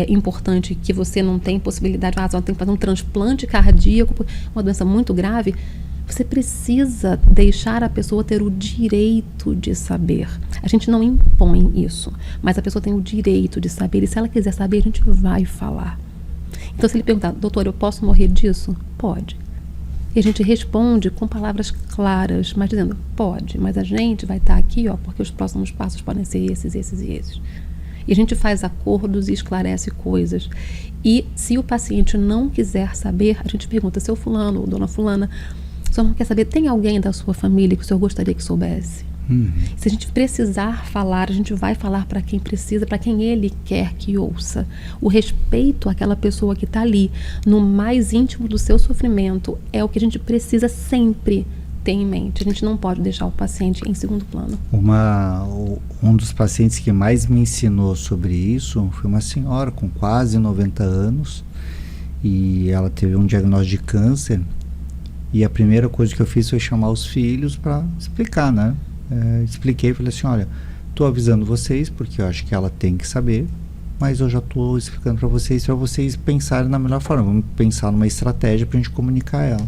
importante, que você não tem possibilidade, só tem que fazer um transplante cardíaco, uma doença muito grave, você precisa deixar a pessoa ter o direito de saber. A gente não impõe isso, mas a pessoa tem o direito de saber, e se ela quiser saber, a gente vai falar. Então, se ele perguntar: doutor, eu posso morrer disso? Pode. E a gente responde com palavras claras, mas dizendo, pode, mas a gente vai estar aqui, ó, porque os próximos passos podem ser esses, esses e esses. E a gente faz acordos e esclarece coisas. E se o paciente não quiser saber, a gente pergunta, seu fulano ou dona fulana, o senhor não quer saber, tem alguém da sua família que o senhor gostaria que soubesse? Se a gente precisar falar, a gente vai falar para quem precisa, para quem ele quer que ouça. O respeito àquela pessoa que está ali, no mais íntimo do seu sofrimento, é o que a gente precisa sempre ter em mente. A gente não pode deixar o paciente em segundo plano. Um dos pacientes que mais me ensinou sobre isso foi uma senhora com quase 90 anos e ela teve um diagnóstico de câncer e a primeira coisa que eu fiz foi chamar os filhos para explicar, né? Expliquei, falei assim, olha, estou avisando vocês porque eu acho que ela tem que saber, mas eu já estou explicando para vocês pensarem na melhor forma, vamos pensar numa estratégia para a gente comunicar ela.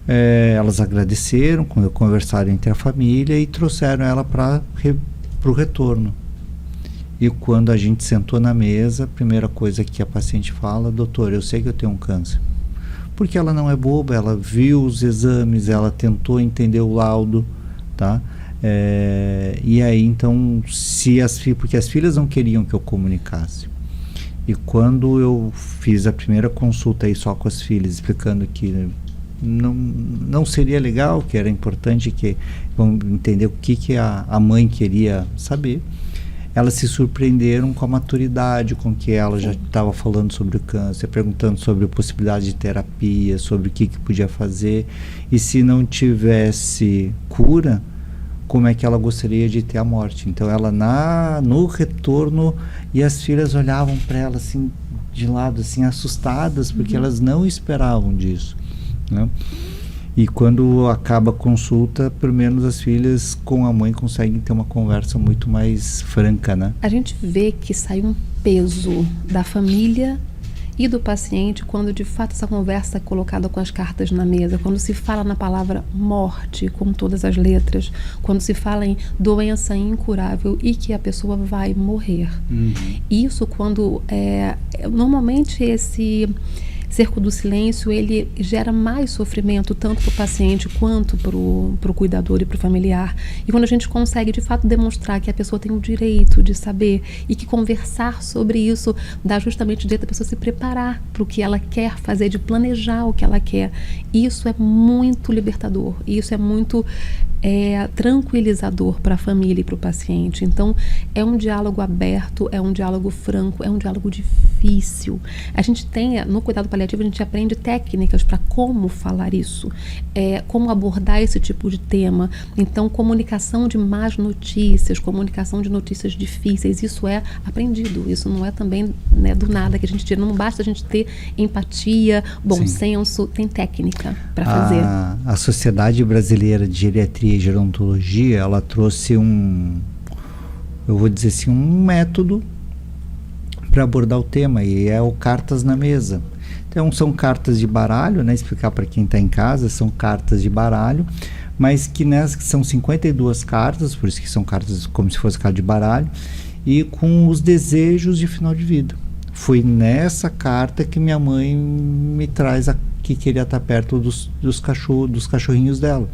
Elas agradeceram, conversaram entre a família e trouxeram ela para o retorno. E quando a gente sentou na mesa, a primeira coisa que a paciente fala, doutor, eu sei que eu tenho um câncer. Porque ela não é boba, ela viu os exames, ela tentou entender o laudo, tá? E aí então, porque as filhas não queriam que eu comunicasse. E quando eu fiz a primeira consulta aí só com as filhas, explicando que não seria legal, que era importante que vão entender o que a mãe queria saber, elas se surpreenderam com a maturidade com que ela já estava falando sobre o câncer, perguntando sobre a possibilidade de terapia, sobre o que podia fazer, e se não tivesse cura, como é que ela gostaria de ter a morte. Então ela no retorno, e as filhas olhavam para ela assim de lado, assim assustadas, porque elas não esperavam disso, né? E quando acaba a consulta, pelo menos as filhas com a mãe conseguem ter uma conversa muito mais franca, né? A gente vê que sai um peso da família e do paciente quando de fato essa conversa é colocada com as cartas na mesa, quando se fala na palavra morte com todas as letras, quando se fala em doença incurável e que a pessoa vai morrer. Isso quando normalmente esse cerco do silêncio, ele gera mais sofrimento tanto para o paciente quanto para o cuidador e para o familiar. E quando a gente consegue de fato demonstrar que a pessoa tem o direito de saber e que conversar sobre isso dá justamente o direito da pessoa se preparar para o que ela quer fazer, de planejar o que ela quer, isso é muito libertador, isso é muito tranquilizador para a família e para o paciente. Então é um diálogo aberto, é um diálogo franco, é um diálogo difícil. A gente tem, no cuidado paliativo, a gente aprende técnicas para como falar isso, como abordar esse tipo de tema. Então, comunicação de más notícias, comunicação de notícias difíceis, isso é aprendido, isso não é também, né, do nada que a gente tira. Não basta a gente ter empatia, bom senso, tem técnica para fazer. A Sociedade Brasileira de Geriatria e Gerontologia, ela trouxe eu vou dizer assim, um método para abordar o tema, e é o Cartas na Mesa. Então são cartas de baralho, né? Explicar para quem está em casa, são cartas de baralho, mas que são 52 cartas, por isso que são cartas como se fosse carta de baralho, e com os desejos de final de vida. Foi nessa carta que minha mãe me traz que queria estar perto dos cachorrinhos dela.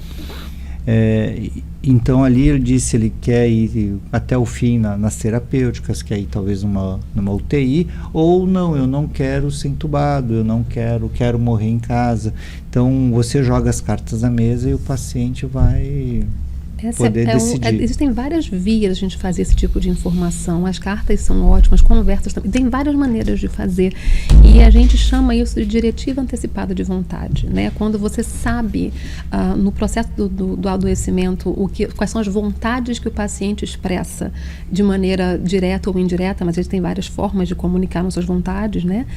Então ali ele disse, ele quer ir até o fim nas terapêuticas, quer ir talvez numa UTI, ou não, eu não quero ser entubado, eu não quero morrer em casa. Então você joga as cartas na mesa e o paciente vai poder decidir. Existem várias vias de a gente fazer esse tipo de informação. As cartas são ótimas, conversas também. Tem várias maneiras de fazer. E a gente chama isso de diretiva antecipada de vontade, né? Quando você sabe, no processo do adoecimento, quais são as vontades que o paciente expressa de maneira direta ou indireta, mas ele tem várias formas de comunicar nossas vontades, né?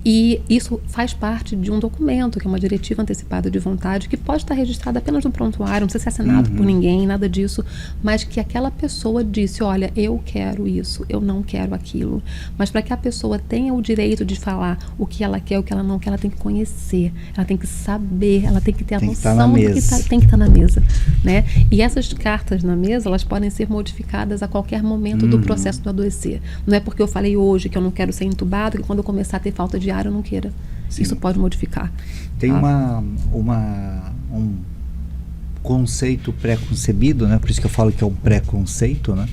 E isso faz parte de um documento, que é uma diretiva antecipada de vontade, que pode estar registrada apenas no prontuário, não precisa ser assinado por ninguém, nada disso, mas que aquela pessoa disse, olha, eu quero isso, eu não quero aquilo. Mas para que a pessoa tenha o direito de falar o que ela quer, o que ela não quer, ela tem que conhecer, ela tem que saber, ela tem que ter a noção do que tem que estar na mesa, né? E essas cartas na mesa, elas podem ser modificadas a qualquer momento do processo do adoecer. Não é porque eu falei hoje que eu não quero ser entubado, que quando eu começar a ter falta de ar eu não queira. isso pode modificar. Tem um conceito pré-concebido, né? Por isso que eu falo que é um pré-conceito, né?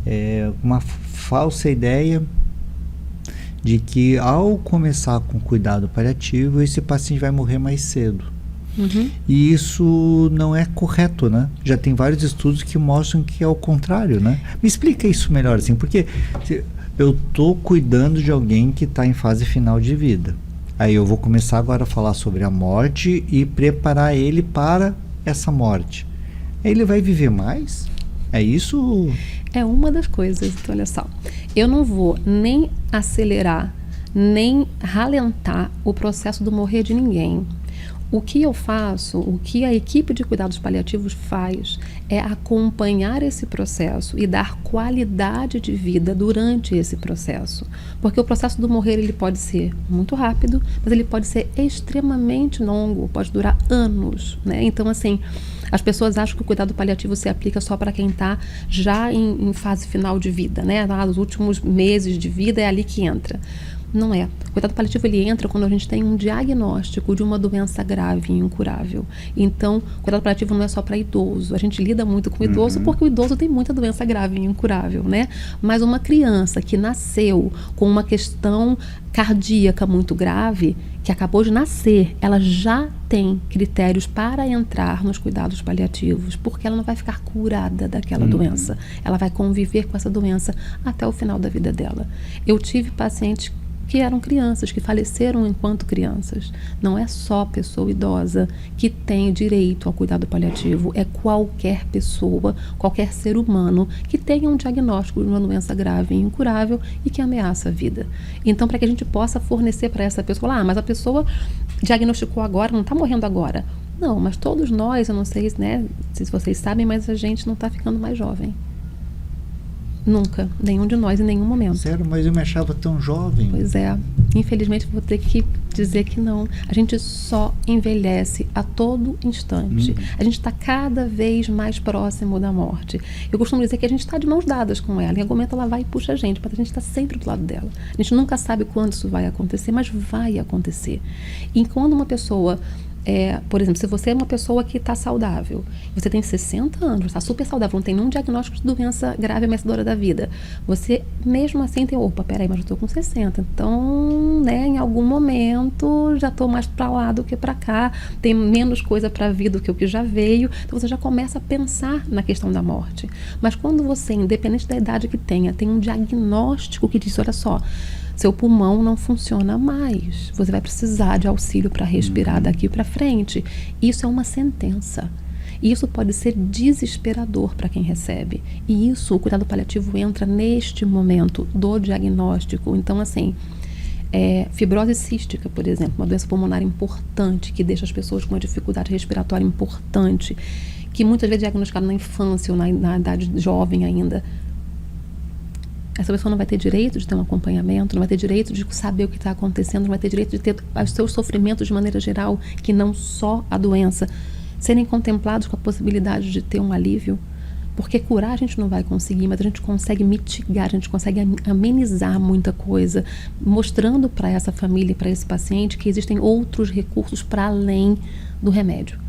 É uma falsa ideia de que ao começar com cuidado paliativo, esse paciente vai morrer mais cedo. E isso não é correto, né? Já tem vários estudos que mostram que é o contrário, né? Me explica isso melhor, assim, porque eu estou cuidando de alguém que está em fase final de vida. Aí eu vou começar agora a falar sobre a morte e preparar ele para essa morte. Ele vai viver mais? É isso? É uma das coisas. Então, olha só, eu não vou nem acelerar, nem ralentar o processo do morrer de ninguém. O que eu faço, o que a equipe de cuidados paliativos faz é acompanhar esse processo e dar qualidade de vida durante esse processo. Porque o processo do morrer ele pode ser muito rápido, mas ele pode ser extremamente longo, pode durar anos, né? Então, assim, as pessoas acham que o cuidado paliativo se aplica só para quem está já em fase final de vida, né? Os últimos meses de vida é ali que entra. Não é. O cuidado paliativo ele entra quando a gente tem um diagnóstico de uma doença grave e incurável. Então, o cuidado paliativo não é só para idoso. A gente lida muito com o idoso porque o idoso tem muita doença grave e incurável, né? Mas uma criança que nasceu com uma questão cardíaca muito grave, que acabou de nascer, ela já tem critérios para entrar nos cuidados paliativos, porque ela não vai ficar curada daquela doença. Ela vai conviver com essa doença até o final da vida dela. Eu tive pacientes que eram crianças, que faleceram enquanto crianças. Não é só pessoa idosa que tem direito ao cuidado paliativo, é qualquer pessoa, qualquer ser humano que tenha um diagnóstico de uma doença grave e incurável e que ameaça a vida. Então, para que a gente possa fornecer para essa pessoa, mas a pessoa diagnosticou agora, não está morrendo agora. Não, mas todos nós, eu não sei, né, se vocês sabem, mas a gente não está ficando mais jovem. Nunca, nenhum de nós em nenhum momento. Sério, mas eu me achava tão jovem. Pois é, infelizmente vou ter que dizer que não. A gente só envelhece a todo instante. A gente está cada vez mais próximo da morte. Eu costumo dizer que a gente está de mãos dadas com ela. Em algum momento ela vai e puxa a gente, mas a gente está sempre do lado dela. A gente nunca sabe quando isso vai acontecer, mas vai acontecer. E quando uma pessoa... por exemplo, se você é uma pessoa que está saudável, você tem 60 anos, está super saudável, não tem nenhum diagnóstico de doença grave ameaçadora da vida, você mesmo assim tem, peraí, mas eu estou com 60, então, né, em algum momento já estou mais para lá do que para cá, tem menos coisa para vir do que o que já veio, então você já começa a pensar na questão da morte. Mas quando você, independente da idade que tenha, tem um diagnóstico que diz, olha só, seu pulmão não funciona mais. Você vai precisar de auxílio para respirar daqui para frente. Isso é uma sentença. Isso pode ser desesperador para quem recebe. E isso, o cuidado paliativo entra neste momento do diagnóstico. Então, assim, fibrose cística, por exemplo, uma doença pulmonar importante que deixa as pessoas com uma dificuldade respiratória importante, que muitas vezes é diagnosticada na infância ou na idade jovem ainda. Essa pessoa não vai ter direito de ter um acompanhamento, não vai ter direito de saber o que está acontecendo, não vai ter direito de ter os seus sofrimentos de maneira geral, que não só a doença, serem contemplados com a possibilidade de ter um alívio. Porque curar a gente não vai conseguir, mas a gente consegue mitigar, a gente consegue amenizar muita coisa, mostrando para essa família e para esse paciente que existem outros recursos para além do remédio.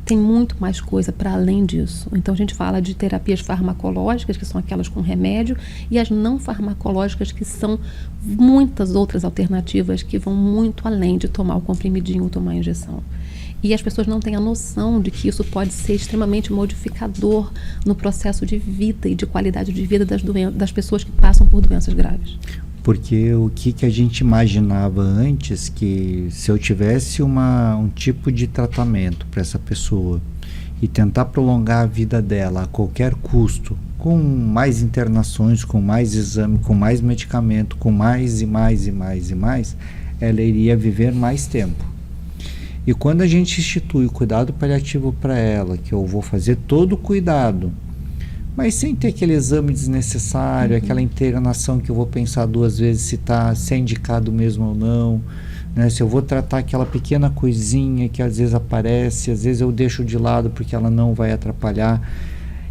Tem muito mais coisa para além disso. Então, a gente fala de terapias farmacológicas, que são aquelas com remédio, e as não farmacológicas, que são muitas outras alternativas que vão muito além de tomar o comprimidinho ou tomar a injeção. E as pessoas não têm a noção de que isso pode ser extremamente modificador no processo de vida e de qualidade de vida das pessoas que passam por doenças graves. Porque o que a gente imaginava antes, que se eu tivesse um tipo de tratamento para essa pessoa e tentar prolongar a vida dela a qualquer custo, com mais internações, com mais exame, com mais medicamento, com mais e mais e mais e mais, ela iria viver mais tempo. E quando a gente institui o cuidado paliativo para ela, que eu vou fazer todo o cuidado, mas sem ter aquele exame desnecessário, aquela internação que eu vou pensar duas vezes se é indicado mesmo ou não, né? Se eu vou tratar aquela pequena coisinha que às vezes aparece, às vezes eu deixo de lado porque ela não vai atrapalhar,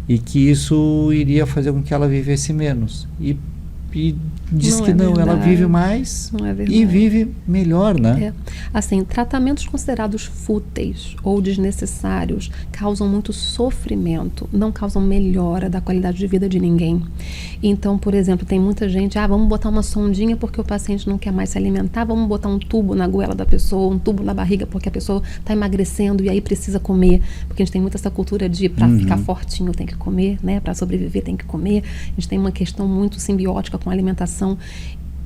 e que isso iria fazer com que ela vivesse menos. E e diz Não que é não, ela verdade. vive mais Não é verdade. e vive melhor, né? É. Assim, tratamentos considerados fúteis ou desnecessários causam muito sofrimento, não causam melhora da qualidade de vida de ninguém. Então, por exemplo, tem muita gente, vamos botar uma sondinha porque o paciente não quer mais se alimentar, vamos botar um tubo na goela da pessoa, um tubo na barriga porque a pessoa está emagrecendo e aí precisa comer, porque a gente tem muito essa cultura de para ficar fortinho tem que comer, né? Para sobreviver tem que comer. A gente tem uma questão muito simbiótica com a alimentação.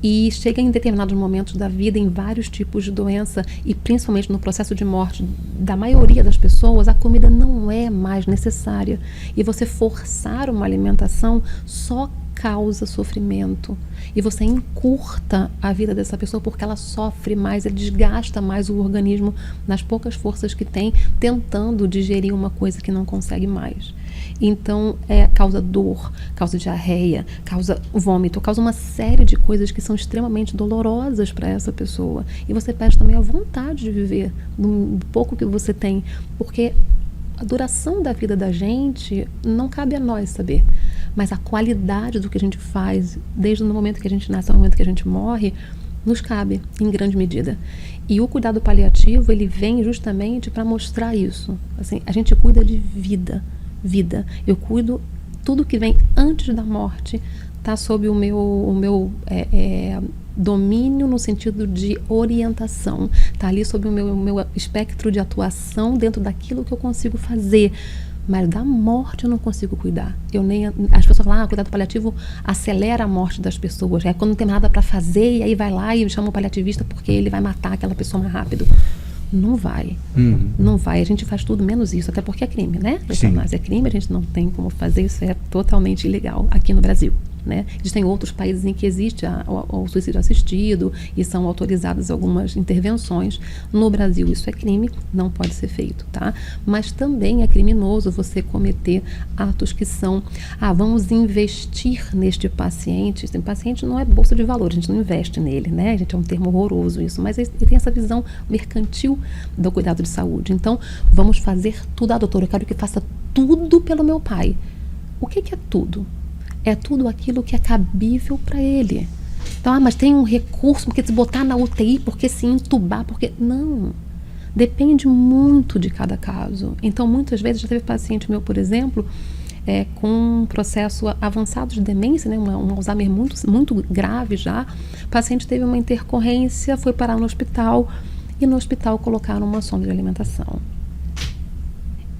E chega em determinados momentos da vida, em vários tipos de doença, e principalmente no processo de morte da maioria das pessoas, a comida não é mais necessária. E você forçar uma alimentação só causa sofrimento. E você encurta a vida dessa pessoa porque ela sofre mais, ela desgasta mais o organismo nas poucas forças que tem, tentando digerir uma coisa que não consegue mais. Então, causa dor, causa diarreia, causa vômito, causa uma série de coisas que são extremamente dolorosas para essa pessoa. E você perde também a vontade de viver do pouco que você tem, porque a duração da vida da gente não cabe a nós saber, mas a qualidade do que a gente faz, desde o momento que a gente nasce ao momento que a gente morre, nos cabe, em grande medida. E o cuidado paliativo, ele vem justamente para mostrar isso. Assim, a gente cuida de vida. Eu cuido, tudo que vem antes da morte está sob o meu domínio no sentido de orientação, está ali sob o meu espectro de atuação dentro daquilo que eu consigo fazer. Mas da morte eu não consigo cuidar. As pessoas falam, cuidado paliativo acelera a morte das pessoas. Quando não tem nada para fazer, e aí vai lá e chama o paliativista porque ele vai matar aquela pessoa mais rápido. Não vai. Não vai. A gente faz tudo menos isso, até porque é crime, né? Eutanásia é crime, a gente não tem como fazer, isso é totalmente ilegal aqui no Brasil. Né? Existem outros países em que existe o suicídio assistido e são autorizadas algumas intervenções. No Brasil isso é crime, não pode ser feito, tá? Mas também é criminoso você cometer atos que são, vamos investir neste paciente. Esse paciente não é bolsa de valor, a gente não investe nele, né? A gente é um termo horroroso isso, mas ele tem essa visão mercantil do cuidado de saúde. Então, vamos fazer tudo. Doutora, eu quero que faça tudo pelo meu pai. O que é tudo? É tudo aquilo que é cabível para ele. Então, mas tem um recurso, porque se botar na UTI, porque se entubar, porque... Não. Depende muito de cada caso. Então, muitas vezes, já teve paciente meu, por exemplo, com um processo avançado de demência, né, um Alzheimer muito, muito grave já. O paciente teve uma intercorrência, foi parar no hospital, e no hospital colocaram uma sonda de alimentação.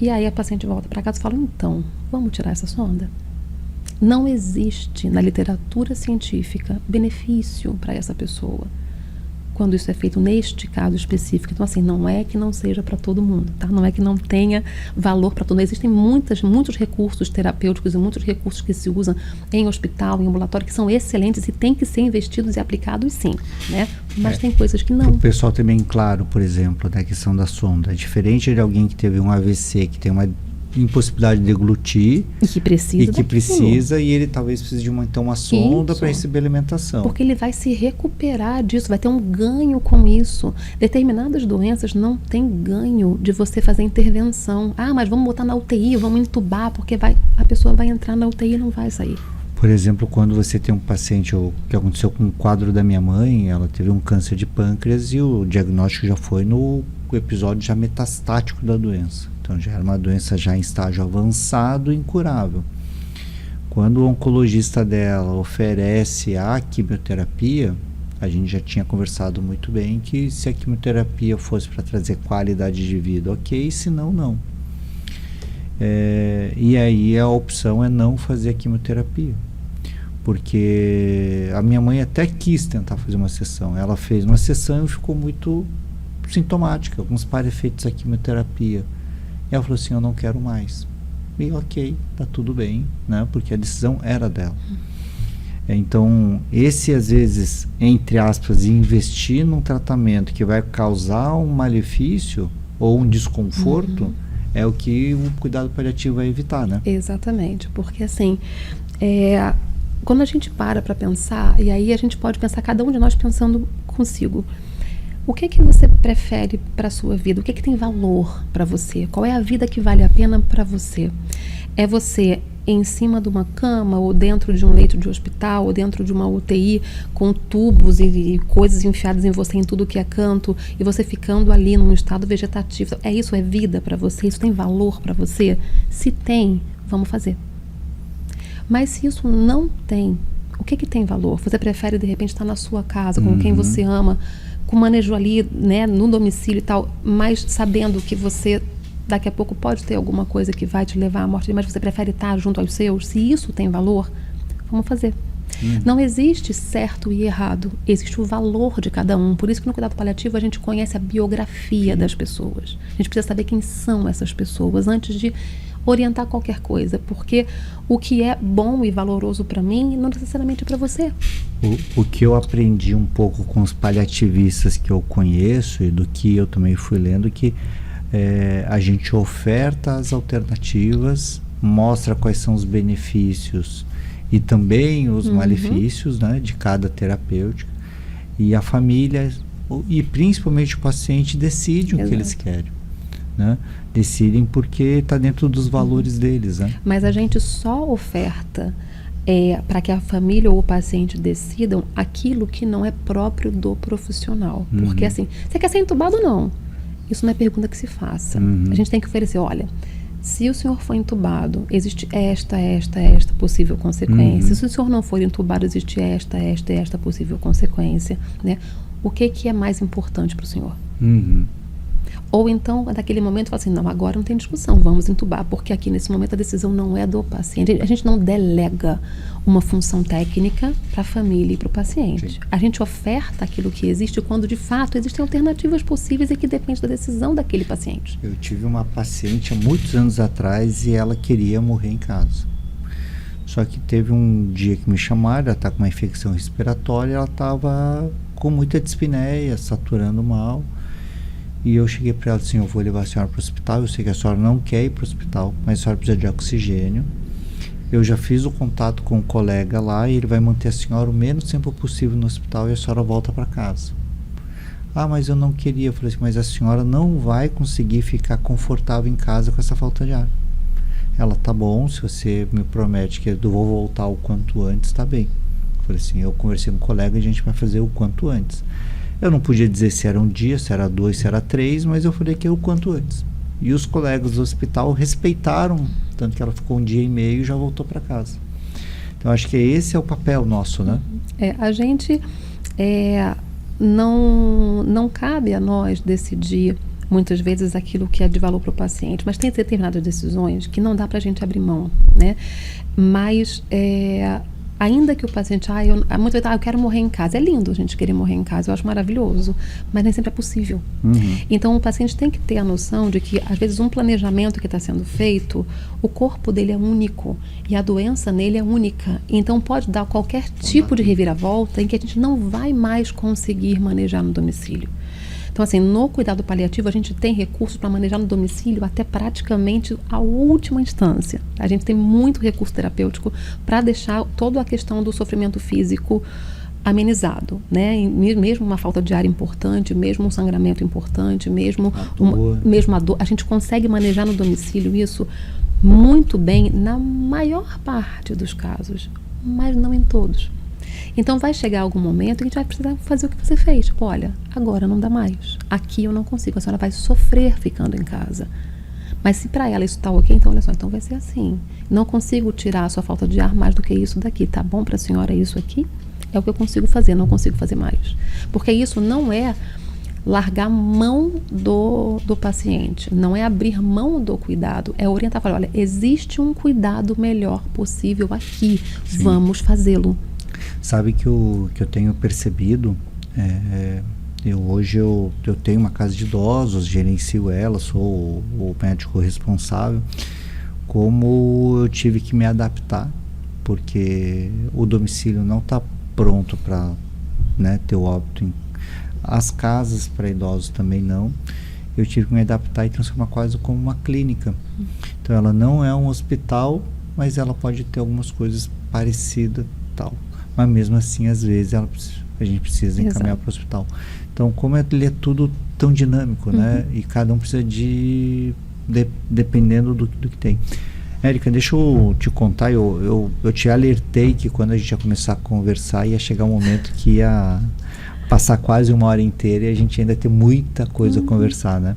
E aí a paciente volta para casa e fala, então, vamos tirar essa sonda? Não existe na literatura científica benefício para essa pessoa quando isso é feito neste caso específico. Então, assim, não é que não seja para todo mundo, tá? Não é que não tenha valor para todo mundo. Existem muitos recursos terapêuticos e muitos recursos que se usam em hospital, em ambulatório, que são excelentes e têm que ser investidos e aplicados, sim, né? Mas tem coisas que não. O pessoal tem bem claro, por exemplo, da questão da sonda. É diferente de alguém que teve um AVC, que tem uma impossibilidade de deglutir e que precisa e ele talvez precise de uma sonda para receber alimentação, porque ele vai se recuperar disso, vai ter um ganho com isso. Determinadas doenças não tem ganho de você fazer intervenção. Mas vamos botar na UTI, vamos entubar, porque a pessoa vai entrar na UTI e não vai sair. Por exemplo, quando você tem um paciente, o que aconteceu com o quadro da minha mãe, ela teve um câncer de pâncreas e o diagnóstico já foi no episódio já metastático da doença. Então já era uma doença já em estágio avançado e incurável. Quando o oncologista dela oferece a quimioterapia, a gente já tinha conversado muito bem que se a quimioterapia fosse para trazer qualidade de vida, ok, se não, não. E aí a opção é não fazer a quimioterapia. Porque a minha mãe até quis tentar fazer uma sessão. Ela fez uma sessão e ficou muito sintomática, alguns para-efeitos da quimioterapia. E ela falou assim, eu não quero mais. E ok, tá tudo bem, né? Porque a decisão era dela. Então, às vezes, entre aspas, investir num tratamento que vai causar um malefício ou um desconforto, é o que o cuidado paliativo vai evitar, né? Exatamente, porque assim, quando a gente para pensar, e aí a gente pode pensar, cada um de nós pensando consigo, O que você prefere para a sua vida? O que tem valor para você? Qual é a vida que vale a pena para você? É você em cima de uma cama ou dentro de um leito de hospital ou dentro de uma UTI com tubos e coisas enfiadas em você em tudo que é canto e você ficando ali num estado vegetativo? É isso, é vida para você? Isso tem valor para você? Se tem, vamos fazer. Mas se isso não tem, o que tem valor? Você prefere de repente estar na sua casa com quem você ama, com manejo ali, né, no domicílio e tal, mas sabendo que você daqui a pouco pode ter alguma coisa que vai te levar à morte, mas você prefere estar junto aos seus? Se isso tem valor, vamos fazer. Não existe certo e errado, existe o valor de cada um. Por isso que no cuidado paliativo a gente conhece a biografia das pessoas. A gente precisa saber quem são essas pessoas antes de orientar qualquer coisa, porque o que é bom e valoroso para mim não necessariamente é para você. O que eu aprendi um pouco com os paliativistas que eu conheço e do que eu também fui lendo, que a gente oferta as alternativas, mostra quais são os benefícios e também os malefícios, né, de cada terapêutica, e a família e principalmente o paciente decide o que eles querem, né? Decidem porque está dentro dos valores deles, né? Mas a gente só oferta para que a família ou o paciente decidam aquilo que não é próprio do profissional. Porque assim, você quer ser entubado ou não? Isso não é pergunta que se faça. A gente tem que oferecer, olha, se o senhor for entubado, existe esta possível consequência. Se o senhor não for entubado, existe esta possível consequência, né? O que é mais importante para o senhor? Ou então, naquele momento, fala assim, não, agora não tem discussão, vamos entubar, porque aqui nesse momento a decisão não é do paciente. A gente não delega uma função técnica para a família e para o paciente. Sim. A gente oferta aquilo que existe quando, de fato, existem alternativas possíveis e que depende da decisão daquele paciente. Eu tive uma paciente há muitos anos atrás e ela queria morrer em casa. Só que teve um dia que me chamaram, ela está com uma infecção respiratória, ela estava com muita dispneia, saturando mal. E eu cheguei para ela assim, eu vou levar a senhora para o hospital, eu sei que a senhora não quer ir para o hospital, mas a senhora precisa de oxigênio. Eu já fiz o contato com o colega lá e ele vai manter a senhora o menos tempo possível no hospital e a senhora volta para casa. Ah, mas eu não queria. Eu falei assim, mas a senhora não vai conseguir ficar confortável em casa com essa falta de ar. Ela, tá bom, se você me promete que eu vou voltar o quanto antes, tá bem. Eu falei assim, eu conversei com o colega e a gente vai fazer o quanto antes. Eu não podia dizer se era um dia, se era 2, se era 3, mas eu falei que é o quanto antes. E os colegas do hospital respeitaram, tanto que ela ficou 1 dia e meio e já voltou para casa. Então, acho que esse é o papel nosso, né? A gente, não cabe a nós decidir, muitas vezes, aquilo que é de valor para o paciente, mas tem determinadas decisões que não dá para a gente abrir mão, né? Mas, ainda que o paciente, eu quero morrer em casa. É lindo a gente querer morrer em casa, eu acho maravilhoso, mas nem sempre é possível. Então, o paciente tem que ter a noção de que, às vezes, um planejamento que está sendo feito, o corpo dele é único e a doença nele é única. Então, pode dar qualquer tipo de reviravolta em que a gente não vai mais conseguir manejar no domicílio. Então, assim, no cuidado paliativo, a gente tem recursos para manejar no domicílio até praticamente a última instância. A gente tem muito recurso terapêutico para deixar toda a questão do sofrimento físico amenizado, né? Mesmo uma falta de ar importante, mesmo um sangramento importante, mesmo a dor. A gente consegue manejar no domicílio isso muito bem na maior parte dos casos, mas não em todos. Então vai chegar algum momento que a gente vai precisar fazer o que você fez. Tipo, olha, agora não dá mais. Aqui eu não consigo. A senhora vai sofrer ficando em casa. Mas se para ela isso está ok, então olha só, então vai ser assim. Não consigo tirar a sua falta de ar mais do que isso daqui. Tá bom para a senhora isso aqui? É o que eu consigo fazer, não consigo fazer mais. Porque isso não é largar mão do paciente, não é abrir mão do cuidado, é orientar, falar, olha, existe um cuidado melhor possível aqui, sim, vamos fazê-lo. Sabe que eu tenho percebido, hoje eu tenho uma casa de idosos, gerencio ela, sou o médico responsável, como eu tive que me adaptar, porque o domicílio não está pronto para, né, ter o óbito. As casas para idosos também não. Eu tive que me adaptar e transformar quase como uma clínica. Então ela não é um hospital, mas ela pode ter algumas coisas parecidas tal. Mas mesmo assim, às vezes, a gente precisa encaminhar para o hospital. Então, como ele é tudo tão dinâmico, né? E cada um precisa dependendo do que tem. Érica, deixa eu te contar, eu te alertei que quando a gente ia começar a conversar, ia chegar um momento que ia passar quase uma hora inteira e a gente ainda tem muita coisa a conversar, né?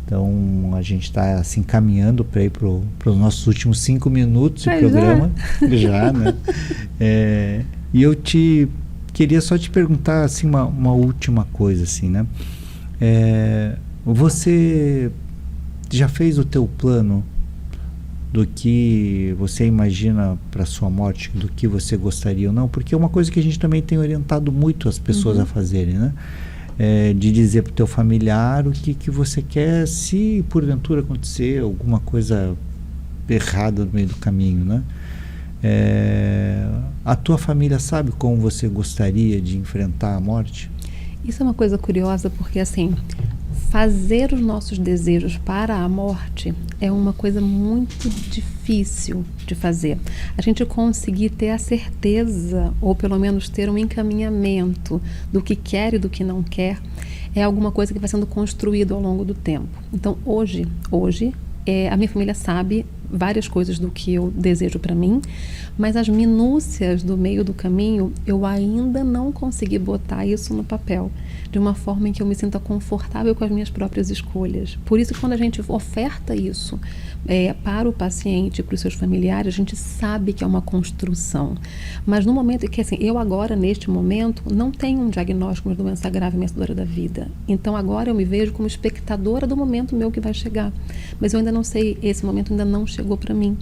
Então, a gente está assim, caminhando para ir para os nossos últimos 5 minutos de programa. Já, né? E eu queria só te perguntar assim, uma última coisa, assim, né? Você já fez o teu plano do que você imagina para sua morte, do que você gostaria ou não? Porque é uma coisa que a gente também tem orientado muito as pessoas a fazerem, né? De dizer para o teu familiar o que você quer, se porventura acontecer alguma coisa errada no meio do caminho, né? A tua família sabe como você gostaria de enfrentar a morte? Isso é uma coisa curiosa, porque assim, fazer os nossos desejos para a morte é uma coisa muito difícil de fazer. A gente conseguir ter a certeza, ou pelo menos ter um encaminhamento do que quer e do que não quer, é alguma coisa que vai sendo construído ao longo do tempo. Então, hoje a minha família sabe várias coisas do que eu desejo para mim, mas as minúcias do meio do caminho, eu ainda não consegui botar isso no papel, de uma forma em que eu me sinta confortável com as minhas próprias escolhas. Por isso, quando a gente oferta isso para o paciente, para os seus familiares, a gente sabe que é uma construção. Mas no momento em que, assim, eu agora, neste momento, não tenho um diagnóstico de doença grave ameaçadora da vida. Então, agora eu me vejo como espectadora do momento meu que vai chegar. Mas eu ainda não sei, esse momento ainda não chegou para mim.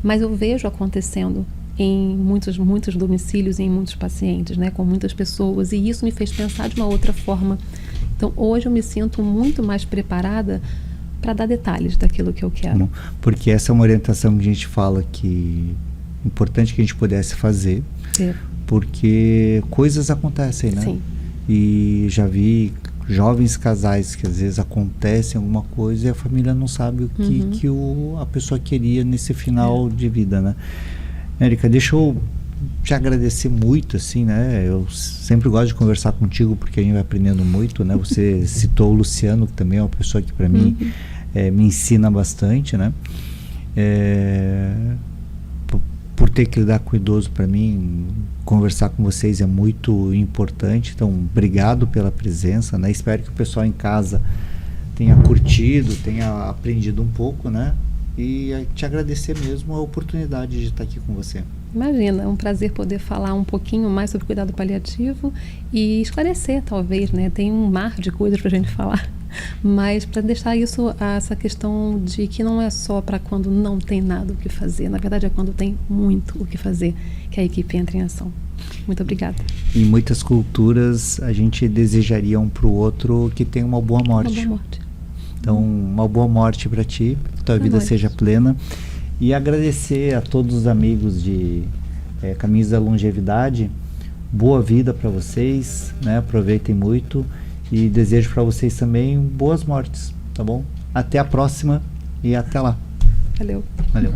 Mas eu vejo acontecendo em muitos domicílios e em muitos pacientes, né, com muitas pessoas, e isso me fez pensar de uma outra forma. Então, hoje eu me sinto muito mais preparada para dar detalhes daquilo que eu quero. Porque essa é uma orientação que a gente fala que é importante que a gente pudesse fazer, porque coisas acontecem, né? Sim. E já vi jovens casais que às vezes acontece alguma coisa e a família não sabe o que a pessoa queria nesse final de vida, né? Érica, deixa eu te agradecer muito, assim, né? Eu sempre gosto de conversar contigo porque a gente vai aprendendo muito, né? Você citou o Luciano, que também é uma pessoa que para mim me ensina bastante, né? Por ter que lidar com o idoso, para mim, conversar com vocês é muito importante. Então, obrigado pela presença, né? Espero que o pessoal em casa tenha curtido, tenha aprendido um pouco, né? E te agradecer mesmo a oportunidade de estar aqui com você. Imagina, é um prazer poder falar um pouquinho mais sobre cuidado paliativo e esclarecer, talvez, né? Tem um mar de coisas para a gente falar, mas para deixar essa questão de que não é só para quando não tem nada o que fazer, na verdade é quando tem muito o que fazer, que a equipe entra em ação. Muito obrigada. Em muitas culturas, a gente desejaria um para o outro que tenha uma boa morte. Uma boa morte. Então, uma boa morte para ti, que tua vida seja plena. E agradecer a todos os amigos de Caminhos da Longevidade. Boa vida para vocês, né? Aproveitem muito e desejo para vocês também boas mortes, tá bom? Até a próxima e até lá. Valeu. Valeu.